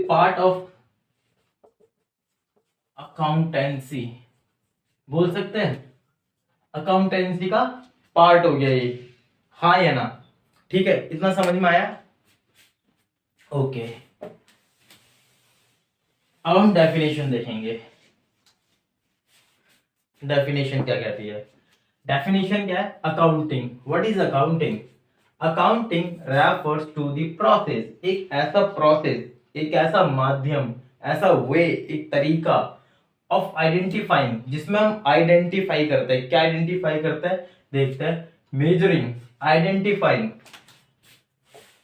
part of accountancy बोल सकते हैं, अकाउंटेंसी का पार्ट हो गया ये, हाँ या ना? ठीक है, इतना समझ में आया? ओके, अब हम डेफिनेशन देखेंगे। डेफिनेशन क्या कहती है? डेफिनेशन क्या है? Accounting. What is accounting? Accounting refers to the process, एक ऐसा प्रोसेस, एक ऐसा माध्यम, ऐसा वे, एक तरीका ऑफ आइडेंटिफाइंग, जिसमें हम आइडेंटिफाई करते हैं। क्या आइडेंटिफाई करते हैं? देखते हैं। Measuring, identifying,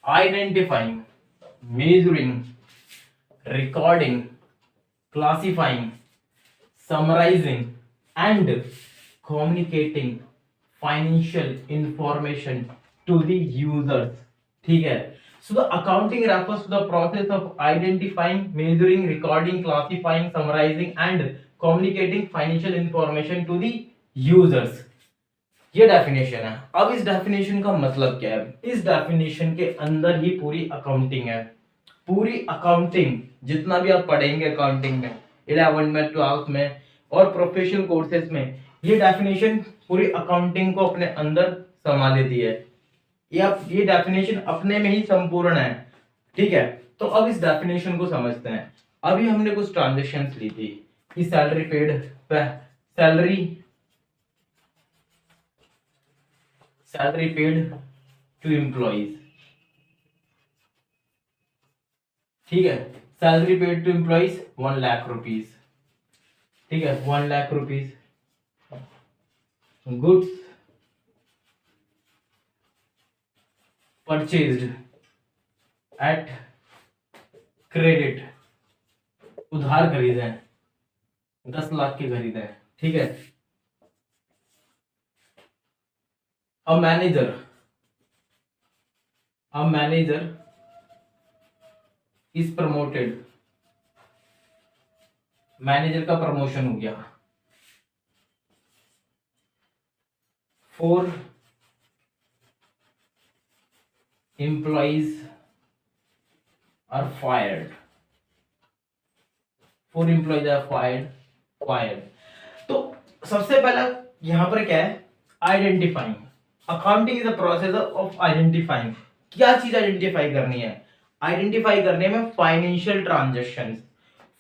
identifying, measuring, recording, classifying, summarizing and communicating financial information to the users। ठीक है, so the accounting refers to the process of identifying, measuring, recording, classifying, summarizing and communicating financial information to the users। ये definition है। अब इस definition का मतलब क्या है? इस डेफिनेशन के अंदर ही पूरी अकाउंटिंग है। पूरी अकाउंटिंग जितना भी आप पढ़ेंगे अकाउंटिंग में 11th में, 12th में और प्रोफेशनल कोर्सेज में, ये डेफिनेशन पूरी अकाउंटिंग को अपने अंदर समा लेती है। ये डेफिनेशन अपने में ही संपूर्ण है। ठीक है, तो अब इस डेफिनेशन को समझते हैं। अभी हमने कुछ ट्रांजेक्शन्स ली थी कि salary paid, salary paid to employees. ठीक है, salary paid to employees 1 lakh rupees. ठीक है, 1 lakh rupees. Goods purchased at credit, उधार खरीदे हैं, 10 लाख के खरीदे हैं। ठीक है, अब मैनेजर इज प्रमोटेड, मैनेजर का प्रमोशन हो गया। 4 employees are fired, 4 employees are fired. तो सबसे पहला यहां पर क्या है? Identifying. Accounting is a process of identifying. क्या चीज आइडेंटिफाई करनी है? आइडेंटिफाई करने में फाइनेंशियल ट्रांजैक्शंस,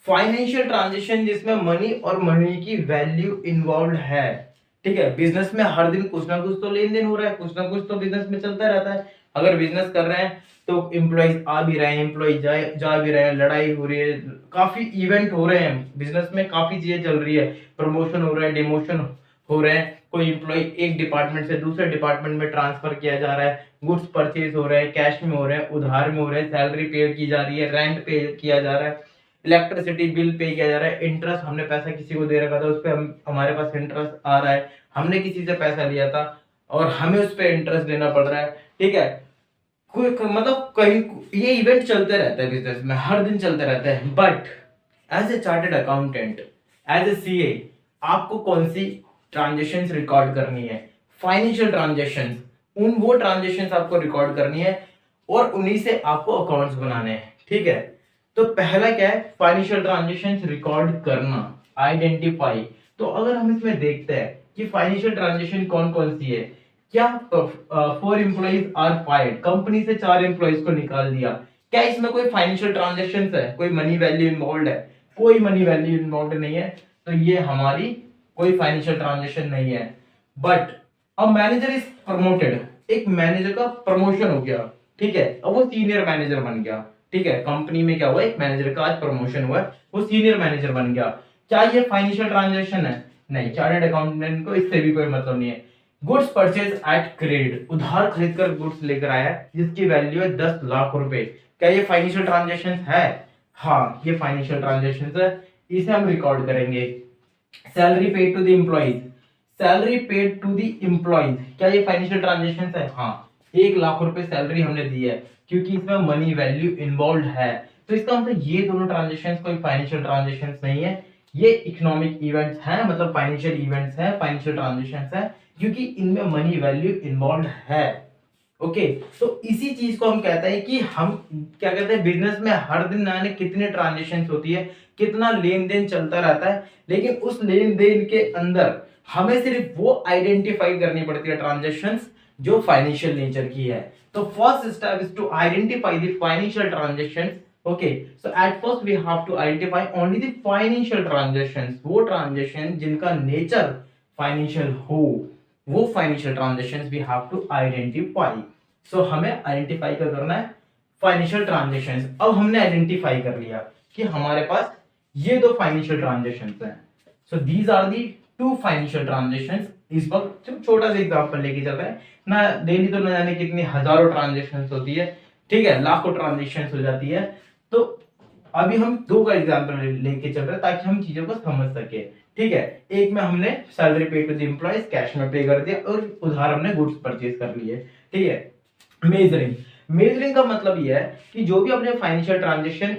फाइनेंशियल ट्रांजैक्शन जिसमें मनी और मनी की वैल्यू इन्वॉल्व है। ठीक है, बिजनेस में हर दिन कुछ ना कुछ तो लेन देन हो रहा है, कुछ ना कुछ तो बिजनेस में चलता रहता है। अगर बिजनेस कर रहे हैं तो एम्प्लॉइज आ भी रहे हैं, एम्प्लॉइज जा भी रहे हैं, लड़ाई हो रही है, काफी इवेंट हो रहे हैं बिजनेस में, काफी चीजें चल रही है, प्रमोशन हो रहा है, डिमोशन हो रहे हैं, कोई एम्प्लॉय एक डिपार्टमेंट से दूसरे डिपार्टमेंट में ट्रांसफर किया जा रहा है, गुड्स परचेज हो रहे हैं, कैश में हो रहे हैं, उधार में हो रहे हैं, सैलरी पे की जा रही है, रेंट पे किया जा रहा है, इलेक्ट्रिसिटी बिल पे किया जा रहा है, इंटरेस्ट, हमने पैसा किसी को दे रखा था, उस पर हमारे पास इंटरेस्ट आ रहा है, हमने किसी से पैसा लिया था और हमें उस पर इंटरेस्ट देना पड़ रहा है। ठीक है, कोई मतलब कहीं ये इवेंट चलते रहता है बिजनेस में, हर दिन चलते रहता है। But as a chartered accountant, as a CA, आपको कौन सी ट्रांजेक्शन्स रिकॉर्ड करनी है? फाइनेंशियल ट्रांजेक्शन्स, वो ट्रांजेक्शन्स आपको रिकॉर्ड करनी है और उन्हीं से आपको अकाउंट्स बनाने हैं। ठीक है, तो पहला क्या है? फाइनेंशियल ट्रांजेक्शन्स रिकॉर्ड करना, आइडेंटिफाई। तो अगर हम इसमें देखते हैं कि फाइनेंशियल ट्रांजेक्शन कौन कौन सी है, क्या 4 एम्प्लॉइज आर फायर्ड, कंपनी से 4 एम्प्लॉइज को निकाल दिया, क्या इसमें कोई फाइनेंशियल ट्रांजेक्शन्स है? कोई मनी वैल्यू इन्वॉल्व है? कोई मनी वैल्यू इन्वॉल्व नहीं है, तो ये हमारी कोई फाइनेंशियल ट्रांजेक्शन नहीं है। बट अब मैनेजर इज प्रमोटेड, एक मैनेजर का प्रमोशन हो गया। ठीक है, अब वो सीनियर मैनेजर बन गया। ठीक है, कंपनी में क्या हुआ? एक मैनेजर का आज प्रमोशन हुआ, वो सीनियर मैनेजर बन गया। क्या ये फाइनेंशियल ट्रांजेक्शन है? नहीं, चार्टर्ड अकाउंटेंट को इससे भी कोई मतलब नहीं है। गुड्स परचेज एट क्रेडिट, उधार खरीदकर गुड्स लेकर आया जिसकी वैल्यू है 10 लाख रुपए, क्या ये फाइनेंशियल ट्रांजेक्शन है? हाँ, ये फाइनेंशियल ट्रांजेक्शन है, इसे हम रिकॉर्ड करेंगे। Salary paid to the employees, salary paid to the employees, क्या ये फाइनेंशियल ट्रांजेक्शन है? हाँ, 1 लाख रुपए सैलरी हमने दी है क्योंकि इसमें मनी वैल्यू इन्वॉल्व है। तो इसका मतलब ये दोनों ट्रांजेक्शन कोई फाइनेंशियल ट्रांजेक्शन नहीं है, ये इकोनॉमिक इवेंट्स हैं, मतलब फाइनेंशियल इवेंट्स हैं, फाइनेंशियल ट्रांजेक्शंस हैं, क्योंकि इनमें मनी वैल्यू इन्वॉल्व है। ओके, तो इसी चीज को हम कहते हैं कि हम क्या कहते हैं, बिजनेस में हर दिन नए कितने ट्रांजेक्शन होती है, कितना लेन देन चलता रहता है, लेकिन उस लेन देन के अंदर हमें सिर्फ वो आइडेंटिफाई करनी पड़ती है ट्रांजेक्शन्स जो फाइनेंशियल नेचर की है। तो first step is to identify the financial transactions. Okay, so at first we have to identify only the financial transactions, वो ट्रांजेक्शन जिनका नेचर फाइनेंशियल हो, वो financial transactions we have to identify. So हमें identify क्या करना है, financial transactions. अब हमने आइडेंटिफाई कर लिया कि हमारे पास ये दो फाइनेंशियल ट्रांजेक्शंस हैं। So these are the two financial transactions. इस वक्त छोटा सा एग्जांपल लेके चल रहे हैं ना, डेली तो न जाने कितनी हजारों ट्रांजेक्शंस होती है, ठीक है, लाखों ट्रांजेक्शंस हो जाती है। तो अभी हम दो का एग्जांपल लेके चल रहे हैं ताकि हम चीजों को समझ सके, ठीक है। एक में हमने सैलरी पे टू द एम्प्लॉइज, कैश में पे कर दिया, और उधार हमने गुड्स परचेज कर लिए, ठीक है। मेजरिंग, मेजरिंग का मतलब यह है कि जो भी आपने फाइनेंशियल ट्रांजेक्शन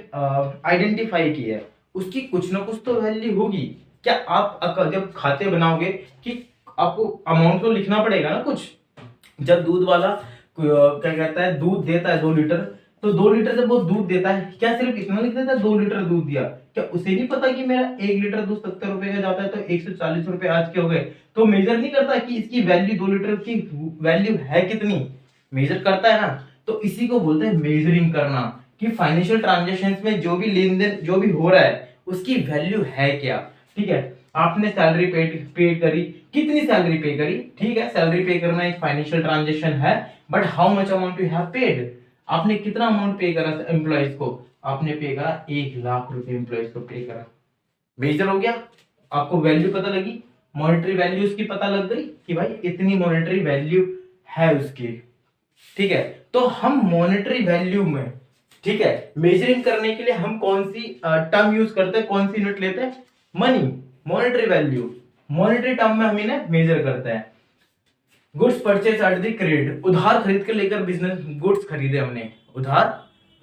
आइडेंटिफाई की है उसकी कुछ ना कुछ तो वैल्यू होगी। क्या आप जब खाते बनाओगे कि आपको अमाउंट तो लिखना पड़ेगा ना कुछ। जब दूध वाला क्या कहता है, दूध देता है 2 लीटर, तो 2 लीटर जब वो दूध देता है, क्या सिर्फ इतना लिख देता है 2 लीटर दूध दिया? क्या उसे नहीं पता कि मेरा 1 लीटर दूध 70 रुपए का जाता है, तो 140 रुपए आज के हो गए? तो मेजर नहीं करता कि इसकी वैल्यू 2 लीटर की वैल्यू है कितनी, मेजर करता है ना। तो इसी को बोलते हैं मेजरिंग करना, कि फाइनेंशियल ट्रांजेक्शन्स में जो भी लेन देन जो भी हो रहा है उसकी वैल्यू है क्या, ठीक है। आपने सैलरी पे करी, कितनी सैलरी पे करी, ठीक है, सैलरी पे करना एक फाइनेंशियल ट्रांजेक्शन है, but how much amount you have paid, आपने कितना अमाउंट पे करा एम्प्लॉइज को, आपने पे करा 1 लाख रुपए एम्प्लॉइज को पे करा, मेजर हो गया, आपको वैल्यू पता लगी, मॉनेटरी वैल्यू उसकी पता लग गई कि भाई इतनी मॉनेटरी वैल्यू है उसकी, ठीक है। तो हम मॉनेटरी वैल्यू में, ठीक है, मेजरिंग करने के लिए हम कौन सी टर्म यूज करते हैं, कौन सी यूनिट लेते हैं, money, monetary value, monetary term में हम इन्हें मेजर करते हैं। Goods purchase at the credit, उधार खरीद के लेकर बिजनेस गुड्स खरीदे हमने, उधार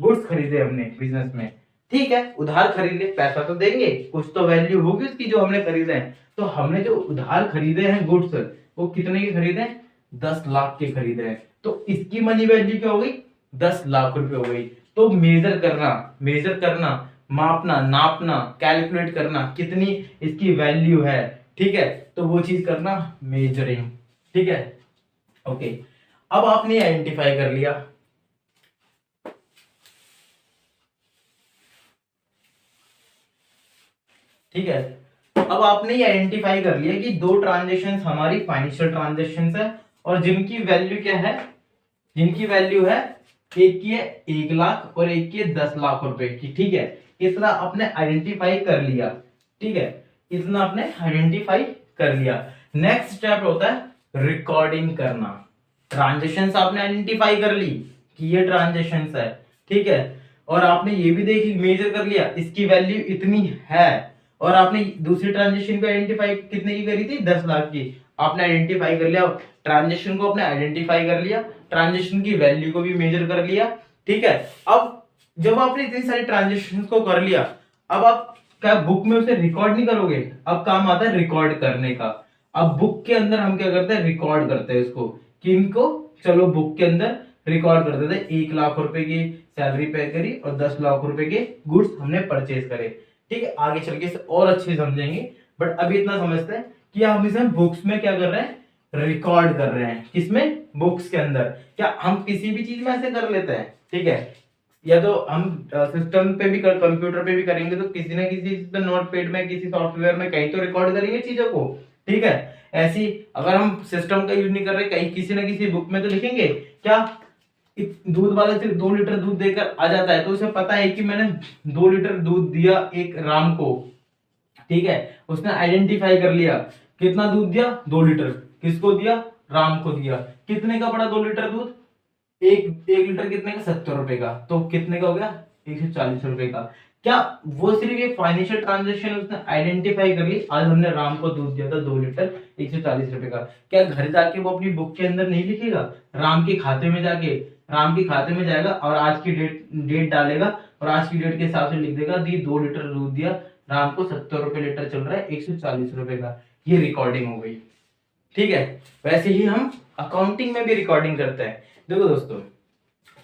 गुड्स खरीदे हमने बिजनेस में, ठीक है, उधार खरीद ले, पैसा तो देंगे, कुछ तो वैल्यू होगी उसकी जो हमने खरीदे हैं। तो हमने जो उधार खरीदे हैं गुड्स, वो कितने के खरीदे हैं, 10 लाख के खरीदे हैं, तो इसकी मनी वैल्यू क्या हो गई, 10 लाख रुपए हो गई। तो मेजर करना, मापना, नापना, कैलकुलेट करना कितनी इसकी वैल्यू है, ठीक है, तो वो चीज करना मेजरिंग, ठीक है। ओके, अब आपने आइडेंटिफाई कर लिया, ठीक है, अब आपने ये आइडेंटिफाई कर लिया कि दो ट्रांजेक्शंस हमारी फाइनेंशियल ट्रांजेक्शंस है, और जिनकी वैल्यू क्या है, जिनकी वैल्यू है, एक की है 1 लाख और एक की है 10 लाख रुपए की, ठीक है। इतना आपने आइडेंटिफाई कर लिया, ठीक है, इतना आपने आइडेंटिफाई कर लिया। नेक्स्ट स्टेप होता है रिकॉर्डिंग करना। ट्रांजेक्शंस आपने आइडेंटिफाई कर ली कि ये ट्रांजेक्शंस है, ठीक है, और आपने ये भी देख मेजर कर लिया इसकी वैल्यू इतनी है, और आपने दूसरी ट्रांजेक्शन को आइडेंटिफाई कितने की करी थी, 10 लाख की, आपने आइडेंटिफाई कर लिया, ट्रांजेक्शन को आपने आइडेंटिफाई कर लिया, ट्रांजेक्शन की वैल्यू को भी मेजर कर लिया, ठीक है। अब जब आपने इतनी सारी ट्रांजेक्शन को कर लिया, अब आप क्या बुक में उसे रिकॉर्ड नहीं करोगे, अब काम आता है रिकॉर्ड करने का। अब बुक के अंदर हम क्या करते हैं, रिकॉर्ड करते हैं इसको, कि इनको चलो बुक के अंदर रिकॉर्ड कर देते हैं, 1 लाख रुपए की सैलरी पे करी और 10 लाख रुपए के गुड्स हमने परचेज करे, ठीक है। आगे चल के इसे और अच्छे समझेंगे, बट अभी इतना समझते हैं कि हम इसे बुक्स में क्या कर रहे हैं, रिकॉर्ड कर रहे हैं, किसमें, बुक्स के अंदर। क्या हम किसी भी चीज में ऐसे कर लेते हैं, ठीक है, या तो हम सिस्टम पे भी कंप्यूटर पे भी करेंगे, तो किसी ना किसी नोटपैड में, किसी सॉफ्टवेयर में कहीं तो रिकॉर्ड करेंगे चीजों को, ठीक है। ऐसी अगर हम सिस्टम का यूज नहीं कर रहे, कहीं किसी ना किसी बुक में तो लिखेंगे। क्या दूध वाला सिर्फ 2 लीटर दूध देकर आ जाता है, तो उसे पता है कि मैंने 2 लीटर दूध दिया एक राम को, ठीक है, उसने आइडेंटिफाई कर लिया कितना दूध दिया, 2 लीटर, किसको दिया, राम को दिया, कितने का पड़ा 2 लीटर दूध, एक लीटर कितने का, 70 रुपए का, तो कितने का हो गया, 140 रुपए का। क्या वो सिर्फ ये फाइनेंशियल ट्रांजेक्शन उसने आइडेंटिफाई कर ली, आज हमने राम को दूध दिया था 2 लीटर 140 रुपए का, क्या घर जाके वो अपनी बुक के अंदर नहीं लिखेगा, राम के खाते में जाके, राम के खाते में जाएगा और आज की डेट डालेगा, और आज की डेट के हिसाब से लिख देगा दी 2 लीटर दूध दिया राम को, 70 रुपए लीटर चल रहा है, 140 रुपए का, ये रिकॉर्डिंग हो गई, ठीक है। वैसे ही हम अकाउंटिंग में भी रिकॉर्डिंग करते हैं। देखो दोस्तों,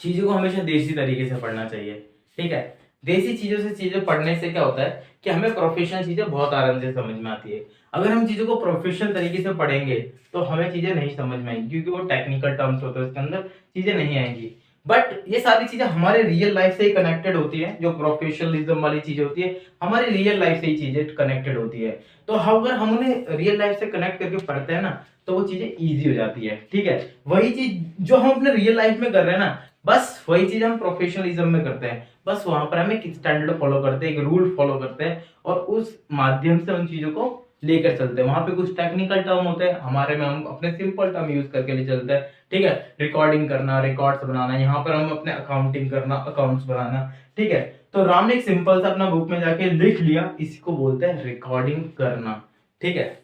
चीजों को हमेशा देसी तरीके से पढ़ना चाहिए, ठीक है। देसी चीजों से चीजें पढ़ने से क्या होता है कि हमें प्रोफेशनल चीजें बहुत आराम से समझ में आती है। अगर हम चीजों को प्रोफेशनल तरीके से पढ़ेंगे तो हमें चीजें नहीं समझ में आएंगी, क्योंकि वो टेक्निकल टर्म्स होते हैं, उसके अंदर चीजें नहीं आएंगी। बट ये सारी चीजें हमारे रियल लाइफ से ही कनेक्टेड होती है। जो प्रोफेशनलिज्म वाली चीजें होती है हमारी रियल लाइफ से ही चीजें कनेक्टेड होती है। तो अगर हम उन्हें रियल लाइफ से कनेक्ट करके पढ़ते हैं ना, तो वो चीजें इजी हो जाती है, ठीक है। वही चीज जो हम अपने रियल लाइफ में कर रहे हैं ना, बस वही चीज हम प्रोफेशनलिज्म में करते हैं। बस वहां पर हम एक स्टैंडर्ड फॉलो करते हैं, एक रूल फॉलो करते हैं, और उस माध्यम से उन चीजों को लेकर चलते हैं। वहां पे कुछ टेक्निकल टर्म होते हैं, हमारे में हम अपने सिंपल टर्म यूज करके ले चलते हैं, ठीक है। रिकॉर्डिंग करना, रिकॉर्ड्स बनाना, यहाँ पर हम अपने अकाउंटिंग करना, अकाउंट्स बनाना, ठीक है। तो राम ने एक सिंपल सा अपना बुक में जाके लिख लिया, इसी को बोलते हैं रिकॉर्डिंग करना, ठीक है।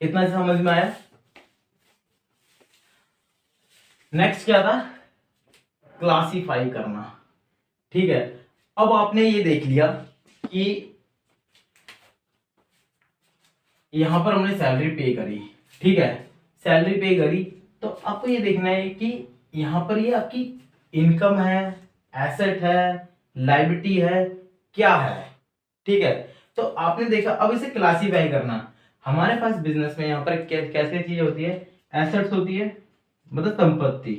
इतना समझ में आया। नेक्स्ट क्या था? क्लासिफाई करना, ठीक है। अब आपने ये देख लिया कि यहां पर हमने सैलरी पे करी, ठीक है। सैलरी पे करी तो आपको ये देखना है कि यहां पर ये आपकी इनकम है, एसेट है, लायबिलिटी है, क्या है, ठीक है। तो आपने देखा, अब इसे क्लासिफाई करना। हमारे पास बिजनेस में यहाँ पर कैसे चीज होती है? एसेट्स होती है, मतलब संपत्ति,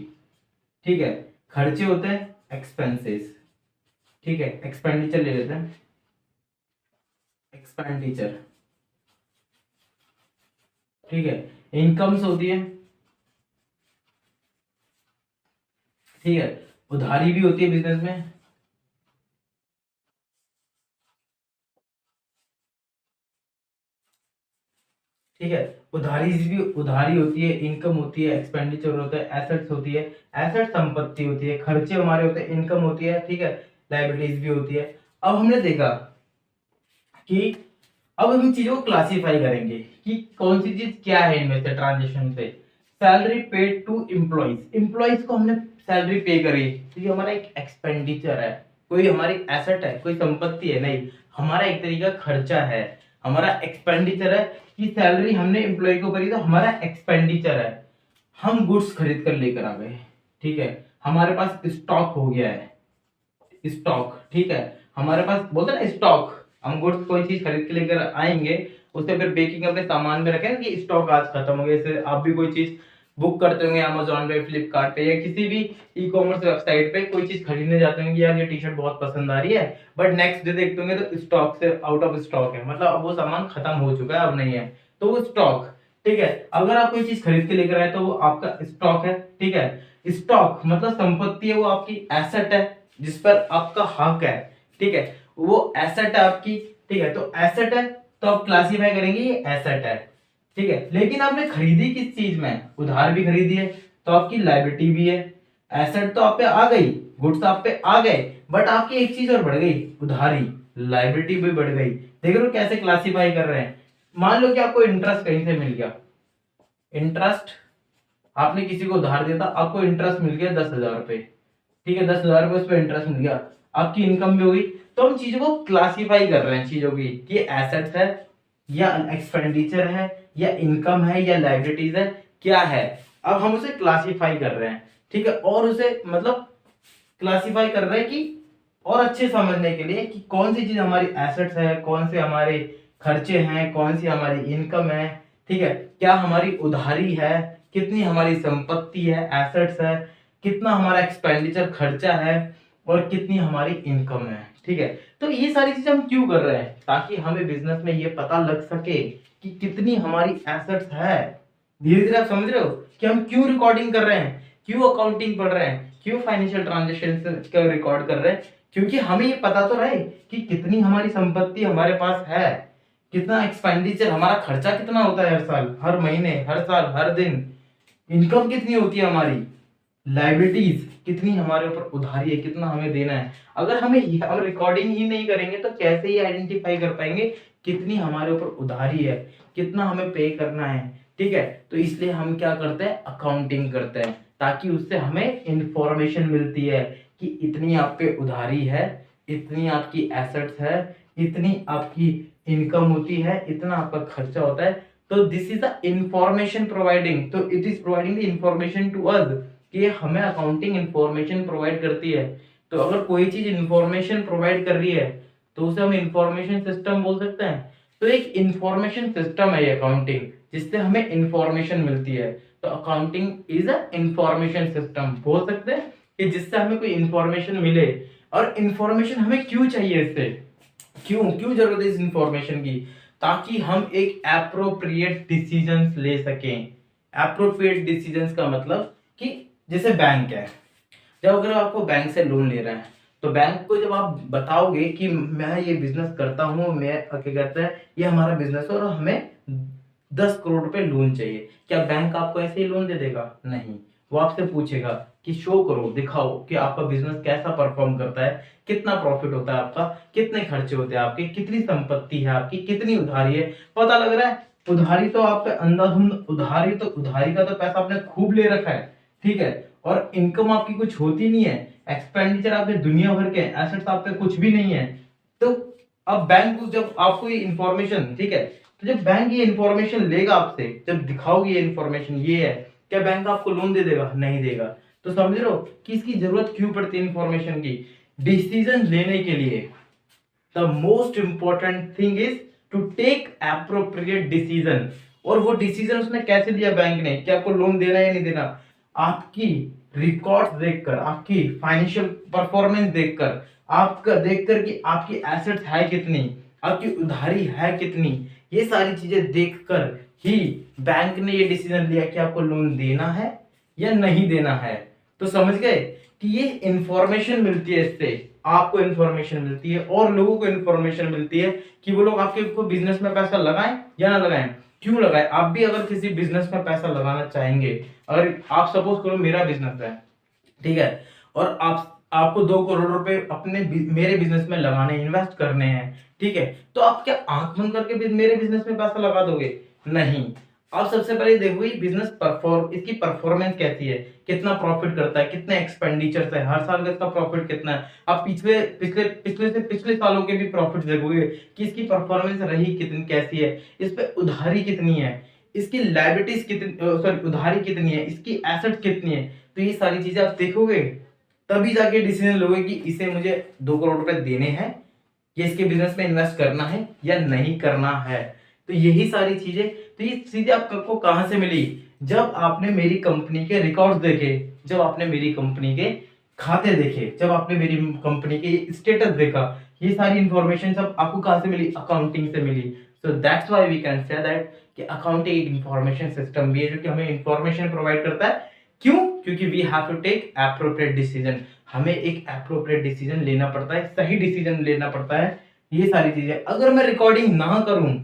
ठीक है। खर्चे होते हैं, एक्सपेंसेस, ठीक है। एक्सपेंडिचर ले लेते हैं, एक्सपेंडिचर, ठीक है। इनकम्स होती है, ठीक है। उधारी भी होती है बिजनेस में, ठीक है। उधारी होती है, इनकम होती है, एक्सपेंडिचर होता है, एसेट्स होती है। एसेट संपत्ति होती है, खर्चे हमारे होते हैं, इनकम होती है, ठीक है। लायबिलिटीज भी होती है। अब हमने देखा कि अब हम चीजों को क्लासिफाई करेंगे कि कौन सी चीज क्या है इनमें से ट्रांजेक्शन से। Salary paid to employees, employees को हमने सैलरी पे करी, तो ये हमारा एक एक्सपेंडिचर है, कोई हमारी एसेट है, कोई संपत्ति है नहीं, हमारा एक तरीका खर्चा है, हमारा एक्सपेंडिचर है। कि सैलरी हमने एम्प्लॉय को करी तो हमारा एक्सपेंडिचर है। हम गुड्स खरीद कर लेकर आ गए, ठीक है। हमारे पास स्टॉक हो गया है, स्टॉक, ठीक है। हमारे पास बोलते हैं ना स्टॉक, हम गुड्स कोई चीज खरीद के लेकर आएंगे, उससे फिर बेकिंग अपने सामान में रखें कि स्टॉक आज खत्म हो गया। जैसे आप भी कोई चीज बुक करते होंगे अमेजोन पे, फ्लिपकार्ट पे, या किसी भी ई कॉमर्स वेबसाइट पे कोई चीज खरीदने जाते होंगे कि यार ये टी शर्ट बहुत पसंद आ रही है, बट नेक्स्ट डे देखते होंगे तो स्टॉक से आउट ऑफ स्टॉक है, मतलब अब वो सामान खत्म हो चुका है, अब नहीं है, तो वो स्टॉक, ठीक है। अगर आप कोई चीज खरीद के लेकर आए तो वो आपका स्टॉक है, ठीक है। स्टॉक मतलब संपत्ति है, वो आपकी एसेट है जिस पर आपका हक है, ठीक है। वो एसेट है आपकी, ठीक है। तो एसेट है तो आप क्लासिफाई करेंगे ये एसेट है, ठीक है। लेकिन आपने खरीदी किस चीज में? उधार भी खरीदी है, तो आपकी लायबिलिटी भी है। एसेट तो आप पे आ गई, गुड्स आप पे आ गए, बट आपकी एक चीज और बढ़ गई, उधारी, लायबिलिटी भी बढ़ गई। देख रहे हो कैसे क्लासिफाई कर रहे हैं। मान लो कि आपको इंटरेस्ट कहीं से मिल गया, इंटरेस्ट, आपने किसी को उधार दिया था, आपको इंटरेस्ट मिल गया 10,000 रुपए, ठीक है। 10,000 रुपए उस पर इंटरेस्ट मिल गया, आपकी इनकम भी हो गई। तो हम चीजों को क्लासिफाई कर रहे हैं, चीजों की कि एसेट्स है या एक्सपेंडिचर है या इनकम है या लायबिलिटीज है, क्या है। अब हम उसे क्लासिफाई कर रहे हैं, ठीक है। और उसे मतलब क्लासिफाई कर रहे हैं कि और अच्छे समझने के लिए कि कौन सी चीज हमारी एसेट्स है, कौन से हमारे खर्चे हैं, कौन सी हमारी इनकम है, ठीक है। क्या हमारी उधारी है, कितनी हमारी संपत्ति है, एसेट्स है, कितना हमारा एक्सपेंडिचर खर्चा है, और कितनी हमारी इनकम है, ठीक है। तो ये सारी चीजें हम क्यों कर रहे हैं? ताकि हमें बिजनेस में ये पता लग सके कि कितनी हमारी एसेट्स है। धीरे धीरे आप समझ रहे हो कि हम क्यों रिकॉर्डिंग कर रहे हैं, क्यों अकाउंटिंग पढ़ रहे हैं, क्यों फाइनेंशियल ट्रांजेक्शन का रिकॉर्ड कर रहे हैं। क्योंकि हमें ये पता तो रहे कि कितनी हमारी संपत्ति हमारे पास है, कितना एक्सपेंडिचर, हमारा खर्चा कितना होता है हर साल, हर महीने, हर साल, हर दिन, इनकम कितनी होती है हमारी, लाइबिलिटीज कितनी हमारे ऊपर उधारी है, कितना हमें देना है। अगर हम रिकॉर्डिंग ही नहीं करेंगे तो कैसे ही आइडेंटिफाई कर पाएंगे कितनी हमारे ऊपर उधारी है, कितना हमें पे करना है, ठीक है। तो इसलिए हम क्या करते हैं, अकाउंटिंग करते हैं, ताकि उससे हमें इंफॉर्मेशन मिलती है कि इतनी आप पे उधारी है, इतनी आपकी एसेट्स है, इतनी आपकी इनकम होती है, इतना आपका खर्चा होता है। तो this is the information providing, तो it is providing the information to us कि हमें अकाउंटिंग इंफॉर्मेशन प्रोवाइड करती है। तो अगर कोई चीज इंफॉर्मेशन प्रोवाइड कर रही है तो उसे हम इंफॉर्मेशन सिस्टम बोल सकते हैं। तो एक इंफॉर्मेशन सिस्टम है ये अकाउंटिंग, जिससे हमें इंफॉर्मेशन मिलती है। तो accounting is a information system बोल सकते हैं कि जिससे हमें कोई इंफॉर्मेशन मिले। और इंफॉर्मेशन हमें क्यों चाहिए, इससे क्यों क्यों जरूरत है इस इंफॉर्मेशन की, ताकि हम एक एप्रोप्रिएट डिसीजंस ले सकें। एप्रोप्रिएट डिसीजंस का मतलब कि जैसे बैंक है, जब अगर आपको बैंक से लोन ले रहे हैं तो बैंक को जब आप बताओगे कि मैं ये बिजनेस करता हूँ, मैं क्या कहते हैं ये हमारा बिजनेस है और हमें 10 करोड़ रुपए लोन चाहिए, क्या बैंक आपको ऐसे ही लोन दे देगा? नहीं, वो आपसे पूछेगा कि शो करो, दिखाओ कि आपका बिजनेस कैसा परफॉर्म करता है, कितना प्रॉफिट होता है आपका, कितने खर्चे होते हैं आपके, कितनी संपत्ति है आपकी, कितनी उधारी है। पता लग रहा है उधारी तो आप पे अंधाधुंध उधारी का तो पैसा आपने खूब ले रखा है, ठीक है, और इनकम आपकी कुछ होती नहीं है, एक्सपेंडिचर आपके दुनिया भर के, एसेट्स आप पे कुछ भी नहीं है। तो अब बैंक जब आपको ये इंफॉर्मेशन, ठीक है, तो जब बैंक ये इंफॉर्मेशन लेगा आपसे, जब दिखाओगे ये इंफॉर्मेशन ये है, क्या बैंक आपको लोन दे देगा? नहीं देगा। तो समझ रहे हो कि इसकी जरूरत क्यों पड़ती है इंफॉर्मेशन की? डिसीजन लेने के लिए the most important thing is to take appropriate decision. और वो डिसीजन उसने कैसे लिया बैंक ने कि आपको लोन देना है या नहीं देना? आपकी रिकॉर्ड्स देखकर, आपकी फाइनेंशियल परफॉर्मेंस देखकर, आपका देखकर कि आपकी एसेट्स है कितनी, आपकी उधारी है कितनी, ये सारी चीजें देखकर ही बैंक ने ये डिसीजन लिया कि आपको लोन देना है या नहीं देना है। तो समझ गए कि ये इंफॉर्मेशन मिलती है, इससे आपको इंफॉर्मेशन मिलती है और लोगों को इंफॉर्मेशन मिलती है कि वो लोग आपके को बिजनेस में पैसा लगाएं या ना लगाएं। क्यों लगाएं? आप भी अगर किसी बिजनेस में पैसा लगाना चाहेंगे, अगर आप सपोज करो मेरा बिजनेस है, ठीक है, और आपको 2 करोड़ रुपए अपने मेरे बिजनेस में लगाने, इन्वेस्ट करने हैं, ठीक है, तो आप क्या आंख बंद करके भी मेरे बिजनेस में पैसा लगा दोगे? नहीं। आप सबसे पहले देखो ये बिजनेस इसकी परफॉर्मेंस कैसी है, कितना प्रॉफिट करता है, कितने एक्सपेंडिचर है, हर साल का इसका प्रॉफिट कितना है। आप पिछले पिछले पिछले से पिछले सालों के भी प्रॉफिट देखोगे कि इसकी परफॉर्मेंस रही कितनी, कैसी है, इस पे उधारी कितनी है, इसकी लायबिलिटीज कितनी, सॉरी उधारी कितनी है, इसकी एसेट कितनी है। तो ये सारी चीजें आप देखोगे तभी जाके डिसीजन लोगे कि इसे मुझे 2 करोड़ रुपए देने हैं या इसके बिजनेस में इन्वेस्ट करना है या नहीं करना है। तो यही सारी चीजें, तो ये चीजें आपको कहां से मिली? जब आपने मेरी कंपनी के रिकॉर्ड्स देखे, जब आपने मेरी कंपनी के खाते देखे, जब आपने मेरी कंपनी के स्टेटस देखा, ये सारी इंफॉर्मेशन सब आपको कहां से मिली? अकाउंटिंग से मिली। So that's why we can say that कि अकाउंटिंग एक इंफॉर्मेशन सिस्टम भी है जो कि हमें इंफॉर्मेशन प्रोवाइड करता है। क्यों? क्योंकि we have to take appropriate decision. हमें एक एप्रोप्रिएट डिसीजन लेना पड़ता है, सही डिसीजन लेना पड़ता है। ये सारी चीजें अगर मैं रिकॉर्डिंग ना करूं,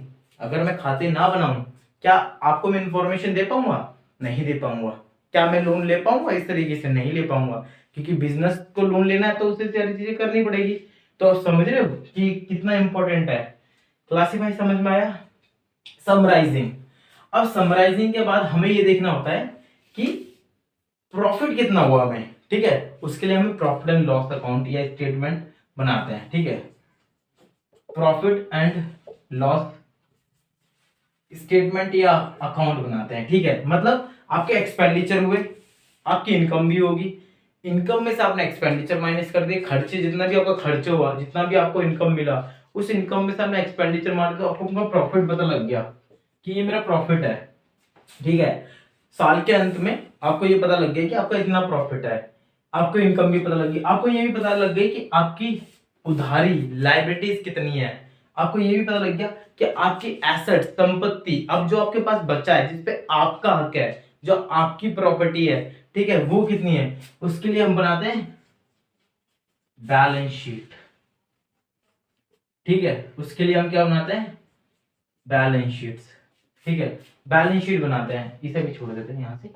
अगर मैं खाते ना बनाऊं, क्या आपको मैं इंफॉर्मेशन दे पाऊंगा? नहीं दे पाऊंगा। क्या मैं लोन ले पाऊंगा? इस तरीके से नहीं ले पाऊंगा, क्योंकि बिजनेस को लोन लेना है तो उसे सारी चीजें करनी पड़ेगी। तो समझ रहे हो कि कितना इंपॉर्टेंट है? क्लासीफाई समझ में आया? समराइजिंग। अब समराइजिंग के बाद हमें ये देखना होता है कि प्रॉफिट कितना हुआ हमें, ठीक है, उसके लिए हमें प्रॉफिट एंड लॉस अकाउंट या स्टेटमेंट बनाते हैं, ठीक है, प्रॉफिट एंड लॉस स्टेटमेंट या अकाउंट बनाते हैं, ठीक है। मतलब आपके एक्सपेंडिचर हुए, आपकी इनकम भी होगी, इनकम में से आपने एक्सपेंडिचर माइनस कर दिए, खर्चे जितना भी आपका खर्च हुआ, जितना भी आपको इनकम मिला, उस इनकम में से आपने एक्सपेंडिचर मार के आपको प्रॉफिट पता लग गया कि ये मेरा प्रॉफिट है, ठीक है। साल के अंत में आपको ये पता लग गया कि आपका इतना प्रॉफिट है, आपको इनकम भी पता लगी, आपको ये भी पता लग गई कि आपकी उधारी लायबिलिटीज कितनी है, आपको ये भी पता लग गया कि आपकी एसेट संपत्ति, अब जो आपके पास बचा है, जिसपे आपका हक है, जो आपकी प्रॉपर्टी है, ठीक है, वो कितनी है। उसके लिए हम बनाते हैं बैलेंस शीट, ठीक है, उसके लिए हम क्या बनाते हैं? बैलेंस शीट्स, ठीक है, बैलेंस शीट बनाते हैं। इसे भी छोड़ देते हैं यहां से,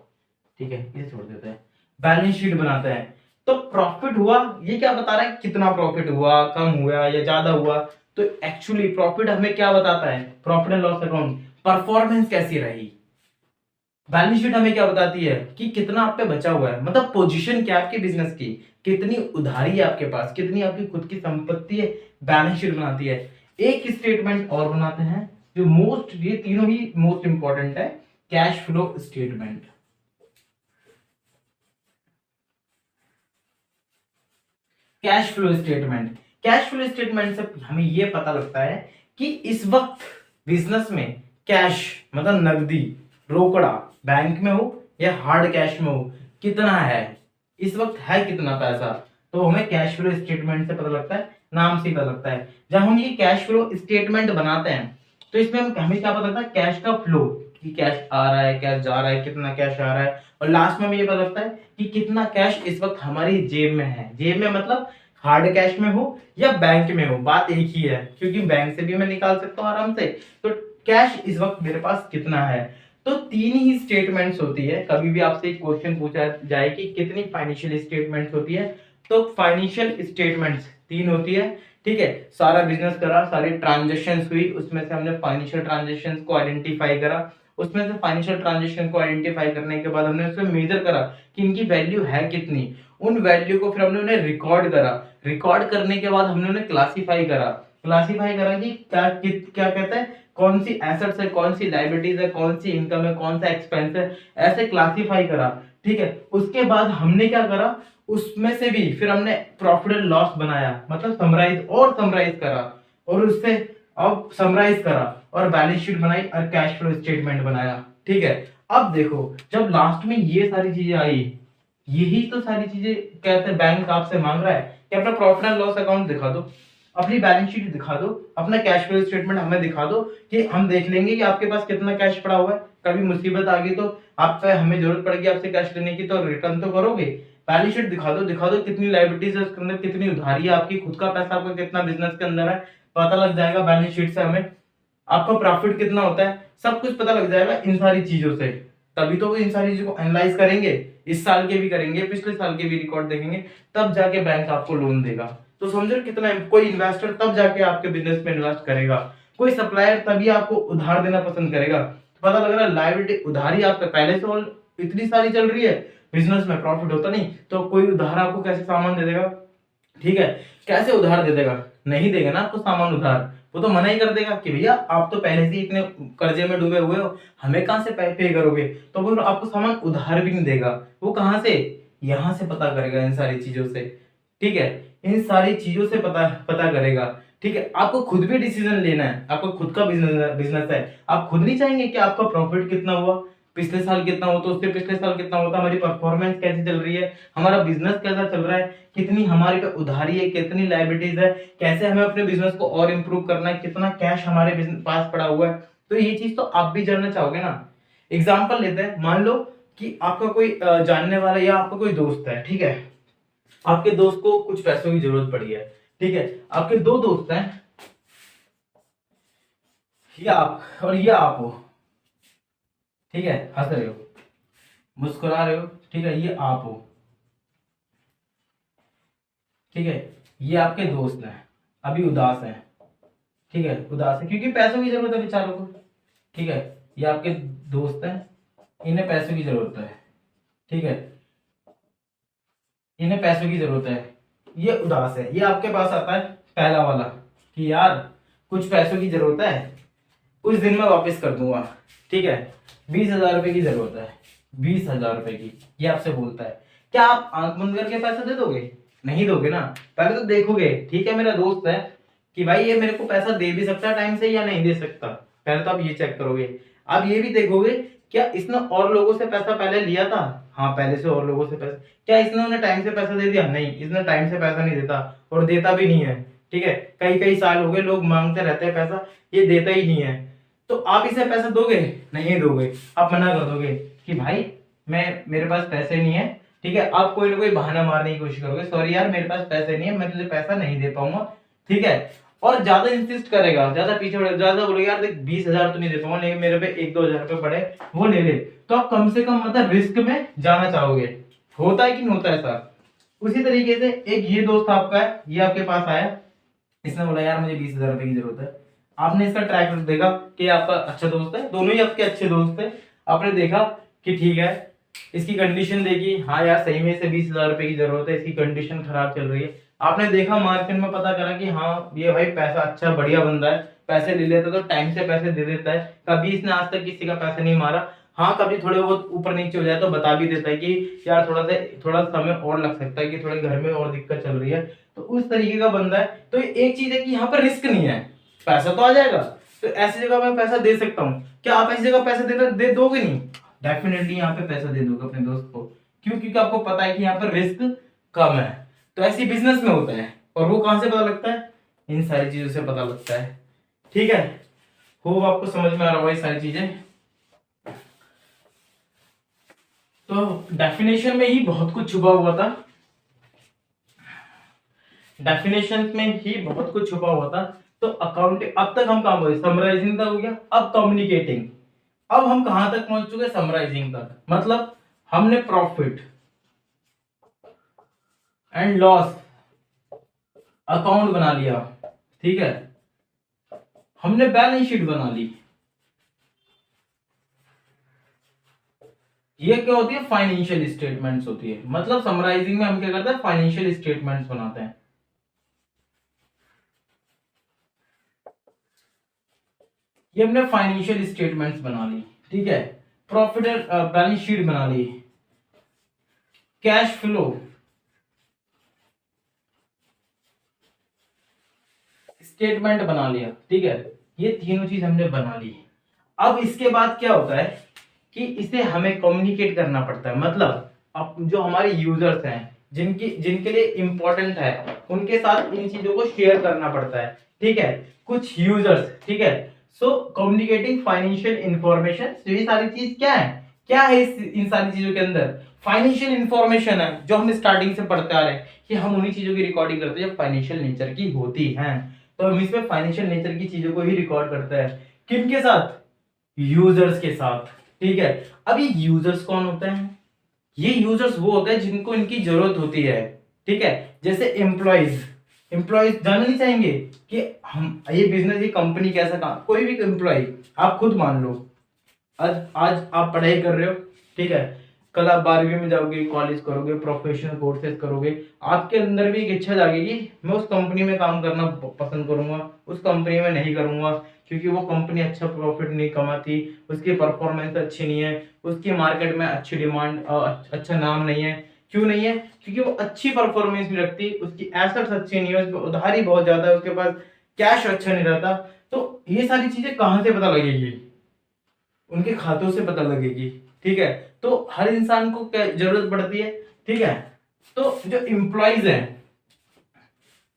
ठीक है, इसे छोड़ देते हैं, बैलेंस शीट बनाते हैं। तो प्रॉफिट हुआ, ये क्या बता रहा है? कितना प्रॉफिट हुआ, कम हुआ या ज्यादा हुआ। तो एक्चुअली प्रॉफिट हमें क्या बताता है? Profit and loss account performance कैसी रही। बैलेंस शीट हमें क्या बताती है कि कितना आप पे बचा हुआ है, मतलब पोजीशन क्या है आपके बिजनेस की, कितनी उधारी है आपके पास, कितनी आपकी खुद की संपत्ति है, बैलेंस शीट बनाती है। एक स्टेटमेंट और बनाते हैं जो ये तीनों ही मोस्ट इंपॉर्टेंट है, cash flow statement. Cash flow statement. Cash flow statement से हमें ये पता लगता है कि इस वक्त बिजनेस में कैश मतलब नकदी, रोकड़ा, बैंक में हो या हार्ड कैश में हो, कितना है, इस वक्त है कितना पैसा, तो हमें कैश फ्लो स्टेटमेंट से पता लगता है, नाम से ही पता लगता है। जब हम ये कैश फ्लो स्टेटमेंट बनाते हैं तो इसमें हमें क्या पता लगता है, कैश का फ्लो, कि कैश आ रहा है, कैश जा रहा है, कितना कैश आ रहा है, और लास्ट में हमें ये पता लगता है कि कितना कैश इस वक्त हमारी जेब में है। जेब में मतलब हार्ड कैश में हो या बैंक में हो, बात एक ही है, क्योंकि बैंक से भी मैं निकाल सकता हूँ आराम से। तो कैश इस वक्त मेरे पास कितना है। तो तीन ही स्टेटमेंट्स होती है। कभी भी आपसे एक क्वेश्चन पूछा जाए कि कितनी फाइनेंशियल स्टेटमेंट्स होती है, तो फाइनेंशियल स्टेटमेंट्स तीन होती है। ठीक है, सारा बिजनेस करा, सारी ट्रांजेक्शन्स हुई, उसमें से हमने फाइनेंशियल ट्रांजेक्शन्स को आइडेंटिफाई करा, उसमें से फाइनेंशियल ट्रांजेक्शन को आइडेंटिफाई करने के बाद हमने उसमें मेजर करा कि इनकी वैल्यू है कितनी, उन वैल्यू को फिर हमने उन्हें रिकॉर्ड करा, रिकॉर्ड करने के बाद हमने उन्हें क्लासीफाई करा, क्लासीफाई करा कि क्या कहते हैं, कौन सी एसेट्स है, कौन सी लायबिलिटीज है, कौन सी इनकम है, कौन सा एक्सपेंस है, ऐसे क्लासीफाई करा। ठीक है, उसके बाद हमने क्या करा, उसमें से भी फिर हमने प्रॉफिट एंड लॉस बनाया, मतलब समराइज करा, और उससे अब समराइज करा और बैलेंस शीट बनाई और कैश फ्लो स्टेटमेंट बनाया। ठीक है, अब देखो जब लास्ट में ये सारी चीजें आई, यही तो सारी चीजें कहते हैं बैंक आपसे मांग रहा है कि अपना प्रॉफिट एंड लॉस अकाउंट दिखा दो, अपनी बैलेंस शीट दिखा दो, अपना कैश फ्लो स्टेटमेंट हमें दिखा दो, कि हम देख लेंगे कि आपके पास कितना कैश पड़ा हुआ है। कभी मुसीबत आ गई तो आप पे हमें जरूरत पड़ेगी आपसे कैश लेने की, तो रिटर्न तो करोगे। बैलेंस शीट दिखा दो कितनी लायबिलिटीज है उसके अंदर, कितनी उधारी है आपकी, खुद का पैसा आपका कितना बिजनेस के अंदर है, पता लग जाएगा बैलेंस शीट से हमें। आपका प्रॉफिट कितना होता है, सब कुछ पता लग जाएगा इन सारी चीजों से। तभी तो वो इन सारी चीजों को एनालाइज करेंगे, इस साल के भी करेंगे, पिछले साल के भी रिकॉर्ड देखेंगे, तब जाके बैंक आपको लोन देगा। तो समझो कितना, कोई इन्वेस्टर तब जाके आपके बिजनेस में इन्वेस्ट करेगा, कोई सप्लायर तभी आपको उधार देना पसंद करेगा। पता लग रहा है लायबिलिटी, उधारी आप पे पहले से और इतनी सारी चल रही है, बिजनेस में प्रॉफिट होता नहीं, तो कोई उधार आपको कैसे सामान दे देगा। ठीक है, कैसे उधार दे देगा, नहीं देगा ना आपको सामान उधार, वो तो मना ही कर देगा कि भैया आप तो पहले से इतने कर्जे में डूबे हुए हो, हमें कहां से पे करोगे, तो वो आपको सामान उधार भी नहीं देगा। वो कहां से, यहां से पता करेगा इन सारी चीजों से। ठीक है, इन सारी चीजों से पता करेगा। ठीक है, आपको खुद भी डिसीजन लेना है, आपको खुद का बिजनेस है, आप खुद नहीं चाहेंगे कि आपका प्रॉफिट कितना हुआ, पिछले साल कितना हुआ, तो उससे पिछले साल कितना होता, हमारी परफॉर्मेंस कैसी चल रही है, हमारा बिजनेस कैसा चल रहा है, कितनी हमारे पे उधारी है, कितनी लायबिलिटीज है, कैसे हमें अपने बिजनेस को और इंप्रूव करना है, कितना कैश हमारे पास पड़ा हुआ है। तो ये चीज तो आप भी जानना चाहोगे ना। एग्जाम्पल लेते हैं, मान लो कि आपका कोई जानने वाला या आपका कोई दोस्त है। ठीक है, आपके दोस्त को कुछ पैसों की जरूरत पड़ी है। ठीक है, आपके दो दोस्त हैं, ये आप और ये आप हो। ठीक है, हंस रहे हो, मुस्कुरा रहे हो। ठीक है, ये आप हो। ठीक है, ये आपके दोस्त हैं, अभी उदास हैं। ठीक है, उदास है क्योंकि पैसों की जरूरत है बेचारों को। ठीक है, ये आपके दोस्त हैं, इन्हें पैसों की जरूरत है। ठीक है, इन्हें पैसों की जरूरत है, ये उदास है। ये आपके पास आता है पहला वाला कि यार कुछ पैसों की जरूरत है, कुछ दिन में वापस कर दूंगा। ठीक है, 20,000 रुपए की जरूरत है, 20,000 रुपए की, ये आपसे बोलता है। क्या आप आंख बंद करके पैसा दे दोगे, नहीं दोगे ना, पहले तो देखोगे। ठीक है, मेरा दोस्त है कि भाई ये मेरे को पैसा दे भी सकता है टाइम से या नहीं दे सकता, पहले तो आप ये चेक करोगे। आप ये भी देखोगे क्या इसने और लोगों से पैसा पहले लिया था, हाँ पहले से और लोगों से पैसा, क्या इसने उन्हें टाइम से पैसा दे दिया, नहीं इसने टाइम से पैसा नहीं देता और देता भी नहीं है। ठीक है, कई कई साल हो गए लोग मांगते रहते हैं पैसा, ये देता ही नहीं है। तो आप इसे पैसा दोगे, नहीं दोगे, आप मना कर दोगे कि भाई मेरे पास पैसे नहीं है। ठीक है, आप कोई ना कोई बहाना मारने की कोशिश करोगे, सॉरी यार मेरे पास पैसे नहीं है, मैं तुझे पैसा नहीं दे पाऊंगा। ठीक है, और ज्यादा इंसिस्ट करेगा, ज्यादा पीछे पड़ेगा, ज्यादा बोलेगा यार देख 20,000 तो नहीं दे पाऊंगा, लेकिन मेरे पे 1-2 हजार रुपए पड़े, वो ले ले। तो आप कम से कम मतलब रिस्क में जाना चाहोगे। होता है कि नहीं होता है सर। उसी तरीके से एक ये दोस्त आपका है, ये आपके पास आया, इसने बोला यार मुझे 20,000 रुपए की जरूरत है। आपने इसका ट्रैक रिकॉर्ड देखा कि आपका अच्छा दोस्त है, दोनों ही आपके अच्छे दोस्त है। आपने देखा कि ठीक है, इसकी कंडीशन देखी, हाँ यार सही में इसे 20,000 रुपए की जरूरत है, इसकी कंडीशन खराब चल रही है। आपने देखा मार्केट में, पता करा कि हाँ ये भाई पैसा अच्छा बढ़िया बंदा है, पैसे ले लेता तो टाइम से पैसे दे देता है, कभी इसने आज तक किसी का पैसा नहीं मारा। हाँ कभी थोड़े बहुत ऊपर नीचे हो जाए तो बता भी देता है कि यार थोड़ा समय और लग सकता है, कि थोड़े घर में और दिक्कत चल रही है, तो उस तरीके का बंदा है। तो एक चीज है कि यहाँ पर रिस्क नहीं है, पैसा तो आ जाएगा, तो ऐसी जगह मैं पैसा दे सकता हूँ। क्या आप ऐसी जगह पैसा दे दोगे नहीं? डेफिनेटली यहाँ पे पैसा दे दोगे अपने दोस्त को। क्यों? क्योंकि आपको पता है कि यहाँ पर रिस्क कम है। तो ऐसी बिजनेस में होता है। और वो कहां से पता लगता है? इन सारी चीजों से पता लगता है। ठीक है, होप आपको समझ में आ रहा होगा ये सारी चीजें। तो डेफिनेशन में ही बहुत कुछ छुपा हुआ था, डेफिनेशन में ही बहुत कुछ छुपा हुआ था। तो अकाउंटिंग, अब तक हम काम हुए, समराइजिंग तक हो गया, अब कम्युनिकेटिंग। अब हम कहां तक पहुंच चुके? समराइजिंग तक। मतलब हमने प्रॉफिट एंड लॉस अकाउंट बना लिया, ठीक है, हमने बैलेंस शीट बना ली। ये क्या होती है? फाइनेंशियल स्टेटमेंट्स होती है। मतलब समराइजिंग में हम क्या करते हैं? फाइनेंशियल स्टेटमेंट्स बनाते हैं। ये हमने फाइनेंशियल स्टेटमेंट्स बना ली, ठीक है, प्रॉफिट एंड बैलेंस शीट बना ली, कैश फ्लो स्टेटमेंट बना लिया, ठीक है, ये तीनों चीज हमने बना ली। अब इसके बाद क्या होता है कि इसे हमें कम्युनिकेट करना पड़ता है। मतलब अब जो हमारे यूजर्स हैं, जिनके लिए इंपॉर्टेंट है, उनके साथ इन चीजों को शेयर करना पड़ता है, ठीक है, कुछ यूजर्स, ठीक है। सो कम्युनिकेटिंग फाइनेंशियल इंफॉर्मेशन, ये सारी चीज क्या है इन सारी चीजों के अंदर? फाइनेंशियल इंफॉर्मेशन है, जो हम स्टार्टिंग से पढ़ते आ रहे हैं कि हम उन्हीं चीजों की रिकॉर्डिंग करते हैं जो फाइनेंशियल नेचर की होती हैं। तो हम इसमें फाइनेंशियल नेचर की चीजों को ही रिकॉर्ड करते हैं। किनके साथ? यूजर्स के साथ, ठीक है। अब ये यूजर्स कौन होते हैं? ये यूजर्स वो होते हैं जिनको इनकी जरूरत होती है, ठीक है। जैसे एम्प्लॉइज जानना नहीं चाहेंगे कि हम ये बिजनेस, ये कंपनी कैसा काम। कोई भी एम्प्लॉय, आप खुद मान लो, आज आप पढ़ाई कर रहे हो, ठीक है, कल आप 12वीं में जाओगे, कॉलेज करोगे, प्रोफेशनल कोर्सेज करोगे, आपके अंदर भी एक इच्छा जागेगी, मैं उस कंपनी में काम करना पसंद करूंगा, उस कंपनी में नहीं करूंगा क्योंकि वो कंपनी अच्छा प्रॉफिट नहीं कमाती, उसकी परफॉर्मेंस अच्छी नहीं है, उसकी मार्केट में अच्छी डिमांड, अच्छा नाम नहीं है। क्यों नहीं है? क्योंकि वो अच्छी परफॉर्मेंस नहीं रखती, उसकी एसेट्स अच्छी नहीं है, उसकी उधारी बहुत ज्यादा है, उसके पास कैश अच्छा नहीं रहता। तो ये सारी चीजें कहां से पता लगेगी? उनके खातों से पता लगेगी, ठीक है। तो हर इंसान को क्या जरूरत पड़ती है, ठीक है। तो जो एम्प्लॉइज हैं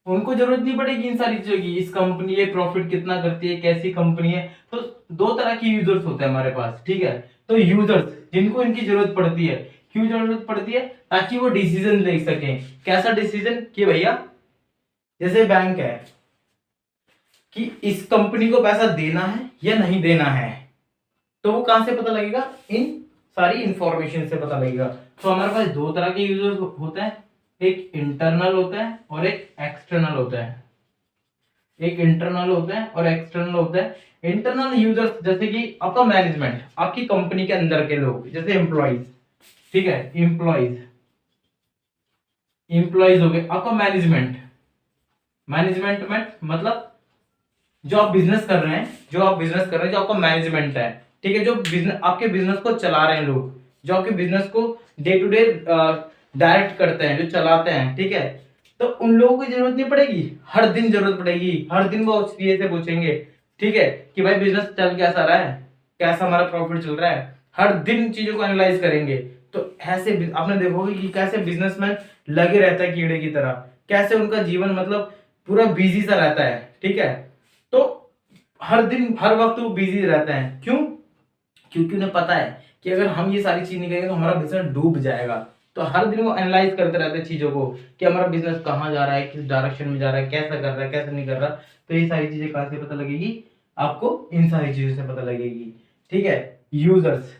उनको जरूरत नहीं पड़ेगी इन सारी चीजों की, इस कंपनी ये प्रॉफिट कितना करती है, कैसी कंपनी है। तो दो तरह के यूजर्स होते हैं हमारे पास, ठीक है। तो यूजर्स जिनको इनकी जरूरत पड़ती है, क्यों जरूरत पड़ती है? ताकि वो डिसीजन ले सकें। कैसा डिसीजन? कि भैया जैसे बैंक है कि इस कंपनी को पैसा देना है या नहीं देना है, तो वो कहां से पता लगेगा? इन सारी इंफॉर्मेशन से पता लगेगा। तो हमारे पास दो तरह के यूजर्स होते हैं, एक इंटरनल होता है और एक एक्सटर्नल होता है। एक इंटरनल होता है और एक्सटर्नल होता है। इंटरनल यूजर्स जैसे कि आपका मैनेजमेंट, आपकी कंपनी के अंदर के लोग, जैसे एम्प्लॉइज, ठीक है, एम्प्लॉइज हो गए। आपका मैनेजमेंट में मतलब जो आप बिजनेस कर रहे हैं, जो आपका मैनेजमेंट है, ठीक है, जो बिजनेस, आपके बिजनेस को चला रहे हैं लोग, जो आपके बिजनेस को डे टू डे डायरेक्ट करते हैं, जो चलाते हैं, ठीक है। तो उन लोगों की जरूरत नहीं पड़ेगी, हर दिन जरूरत पड़ेगी, हर दिन वो सीए से पूछेंगे, ठीक है, कि भाई बिजनेस चल कैसा रहा है, कैसा हमारा प्रॉफिट चल रहा है, हर दिन चीजों को एनालाइज करेंगे। तो ऐसे आपने देखोगे कि कैसे बिजनेसमैन लगे रहता है कीड़े की तरह, कैसे उनका जीवन मतलब पूरा बिजी सा रहता है, ठीक है। तो हर दिन हर वक्त वो बिजी रहते हैं। क्यों? क्योंकि उन्हें पता है कि अगर हम ये सारी चीज नहीं करेंगे तो हमारा बिजनेस डूब जाएगा। तो हर दिन वो एनालाइज करते रहते हैं चीजों को कि हमारा बिजनेस कहाँ जा रहा है, किस डायरेक्शन में जा रहा है, कैसा कर रहा है, कैसा नहीं कर रहा। तो ये सारी चीजें कहां से पता लगेगी? आपको इन सारी चीजों से पता लगेगी, ठीक है। यूजर्स,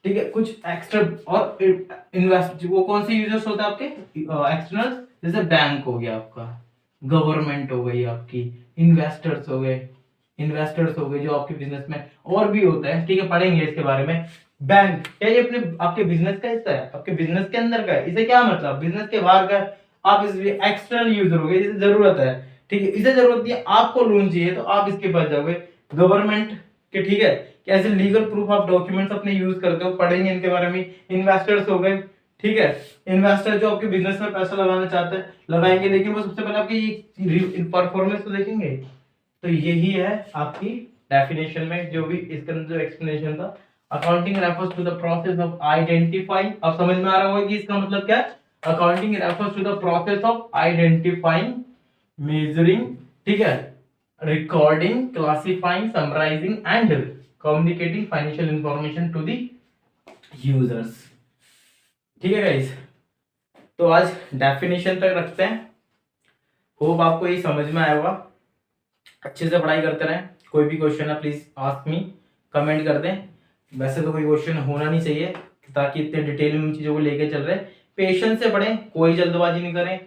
ठीक है, कुछ एक्स्ट्रा और इन्वेस्ट, वो कौन से यूजर्स होते हैं आपके? एक्सटर्नल, जैसे बैंक हो गया आपका, गवर्नमेंट हो गई आपकी, इन्वेस्टर्स हो गए जो आपके बिजनेस में और भी होता है, ठीक है, पढ़ेंगे इसके बारे में। बैंक क्या ये अपने आपके बिजनेस का हिस्सा है? आपके बिजनेस के अंदर का है? इसे क्या मतलब? बिजनेस के बाहर का। आप इस एक्सटर्नल यूजर हो गए, जिसे जरूरत है, ठीक है, इसे जरूरत नहीं है, आपको लोन चाहिए तो आप इसके पास जाओगे। गवर्नमेंट के, ठीक है, कैसे लीगल प्रूफ ऑफ डॉक्यूमेंट्स अपने यूज करते हो, पढ़ेंगे इनके बारे में। इन्वेस्टर्स हो गए, ठीक है। इन्वेस्टर जो आपके बिजनेस में पैसा लगाना चाहते हैं लगाएंगे, लेकिन वो सबसे पहले आपकी परफॉर्मेंस तो देखेंगे। तो यही है आपकी डेफिनेशन में जो भी इसके अंदर जो एक्सप्लेनेशन था। Accounting refers to the process of identifying, अब समझ में आ रहा होगा कि इसका मतलब क्या है। Accounting refers to the process of identifying, measuring, ठीक है, recording, classifying, summarizing and communicating financial information to the users. ठीक है गाइस, तो आज डेफिनेशन तक रखते हैं। होप आपको ये समझ में आया होगा। अच्छे से पढ़ाई करते रहें। कोई भी क्वेश्चन है प्लीज आस्क मी, कमेंट कर दें। वैसे तो कोई क्वेश्चन होना नहीं चाहिए, ताकि इतने डिटेल में चीजों को लेके चल रहे हैं। पेशेंस से पढ़ें, कोई जल्दबाजी नहीं करें।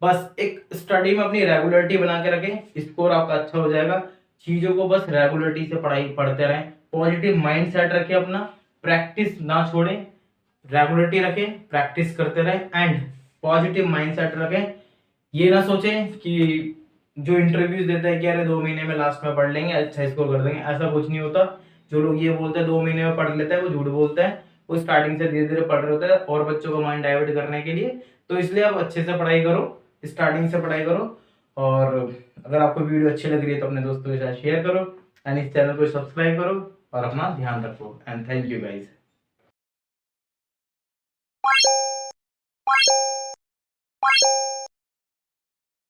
बस एक स्टडी में अपनी रेगुलरिटी बना के रखें, स्कोर आपका अच्छा हो जाएगा। चीजों को बस रेगुलरिटी से पढ़ाई पढ़ते रहें। पॉजिटिव माइंड सेट रखें अपना, प्रैक्टिस ना छोड़ें, रेगुलरिटी रखें, प्रैक्टिस करते रहें एंड पॉजिटिव माइंड सेट रखें। ये ना सोचें कि जो इंटरव्यूज देता है कि अरे 2 महीने में लास्ट में पढ़ लेंगे, अच्छा स्कोर कर देंगे, ऐसा कुछ नहीं होता। जो लोग ये बोलते हैं 2 महीने में पढ़ लेते हैं, वो झूठ बोलते हैं। वो स्टार्टिंग से धीरे धीरे पढ़ रहे होते हैं और बच्चों का माइंड डाइवर्ट करने के लिए। तो इसलिए आप अच्छे से पढ़ाई करो, स्टार्टिंग से पढ़ाई करो। और अगर आपको वीडियो अच्छी लग रही है तो अपने दोस्तों के साथ शेयर करो एंड इस चैनल को सब्सक्राइब करो और अपना ध्यान रखो एंड थैंक यू गाइज।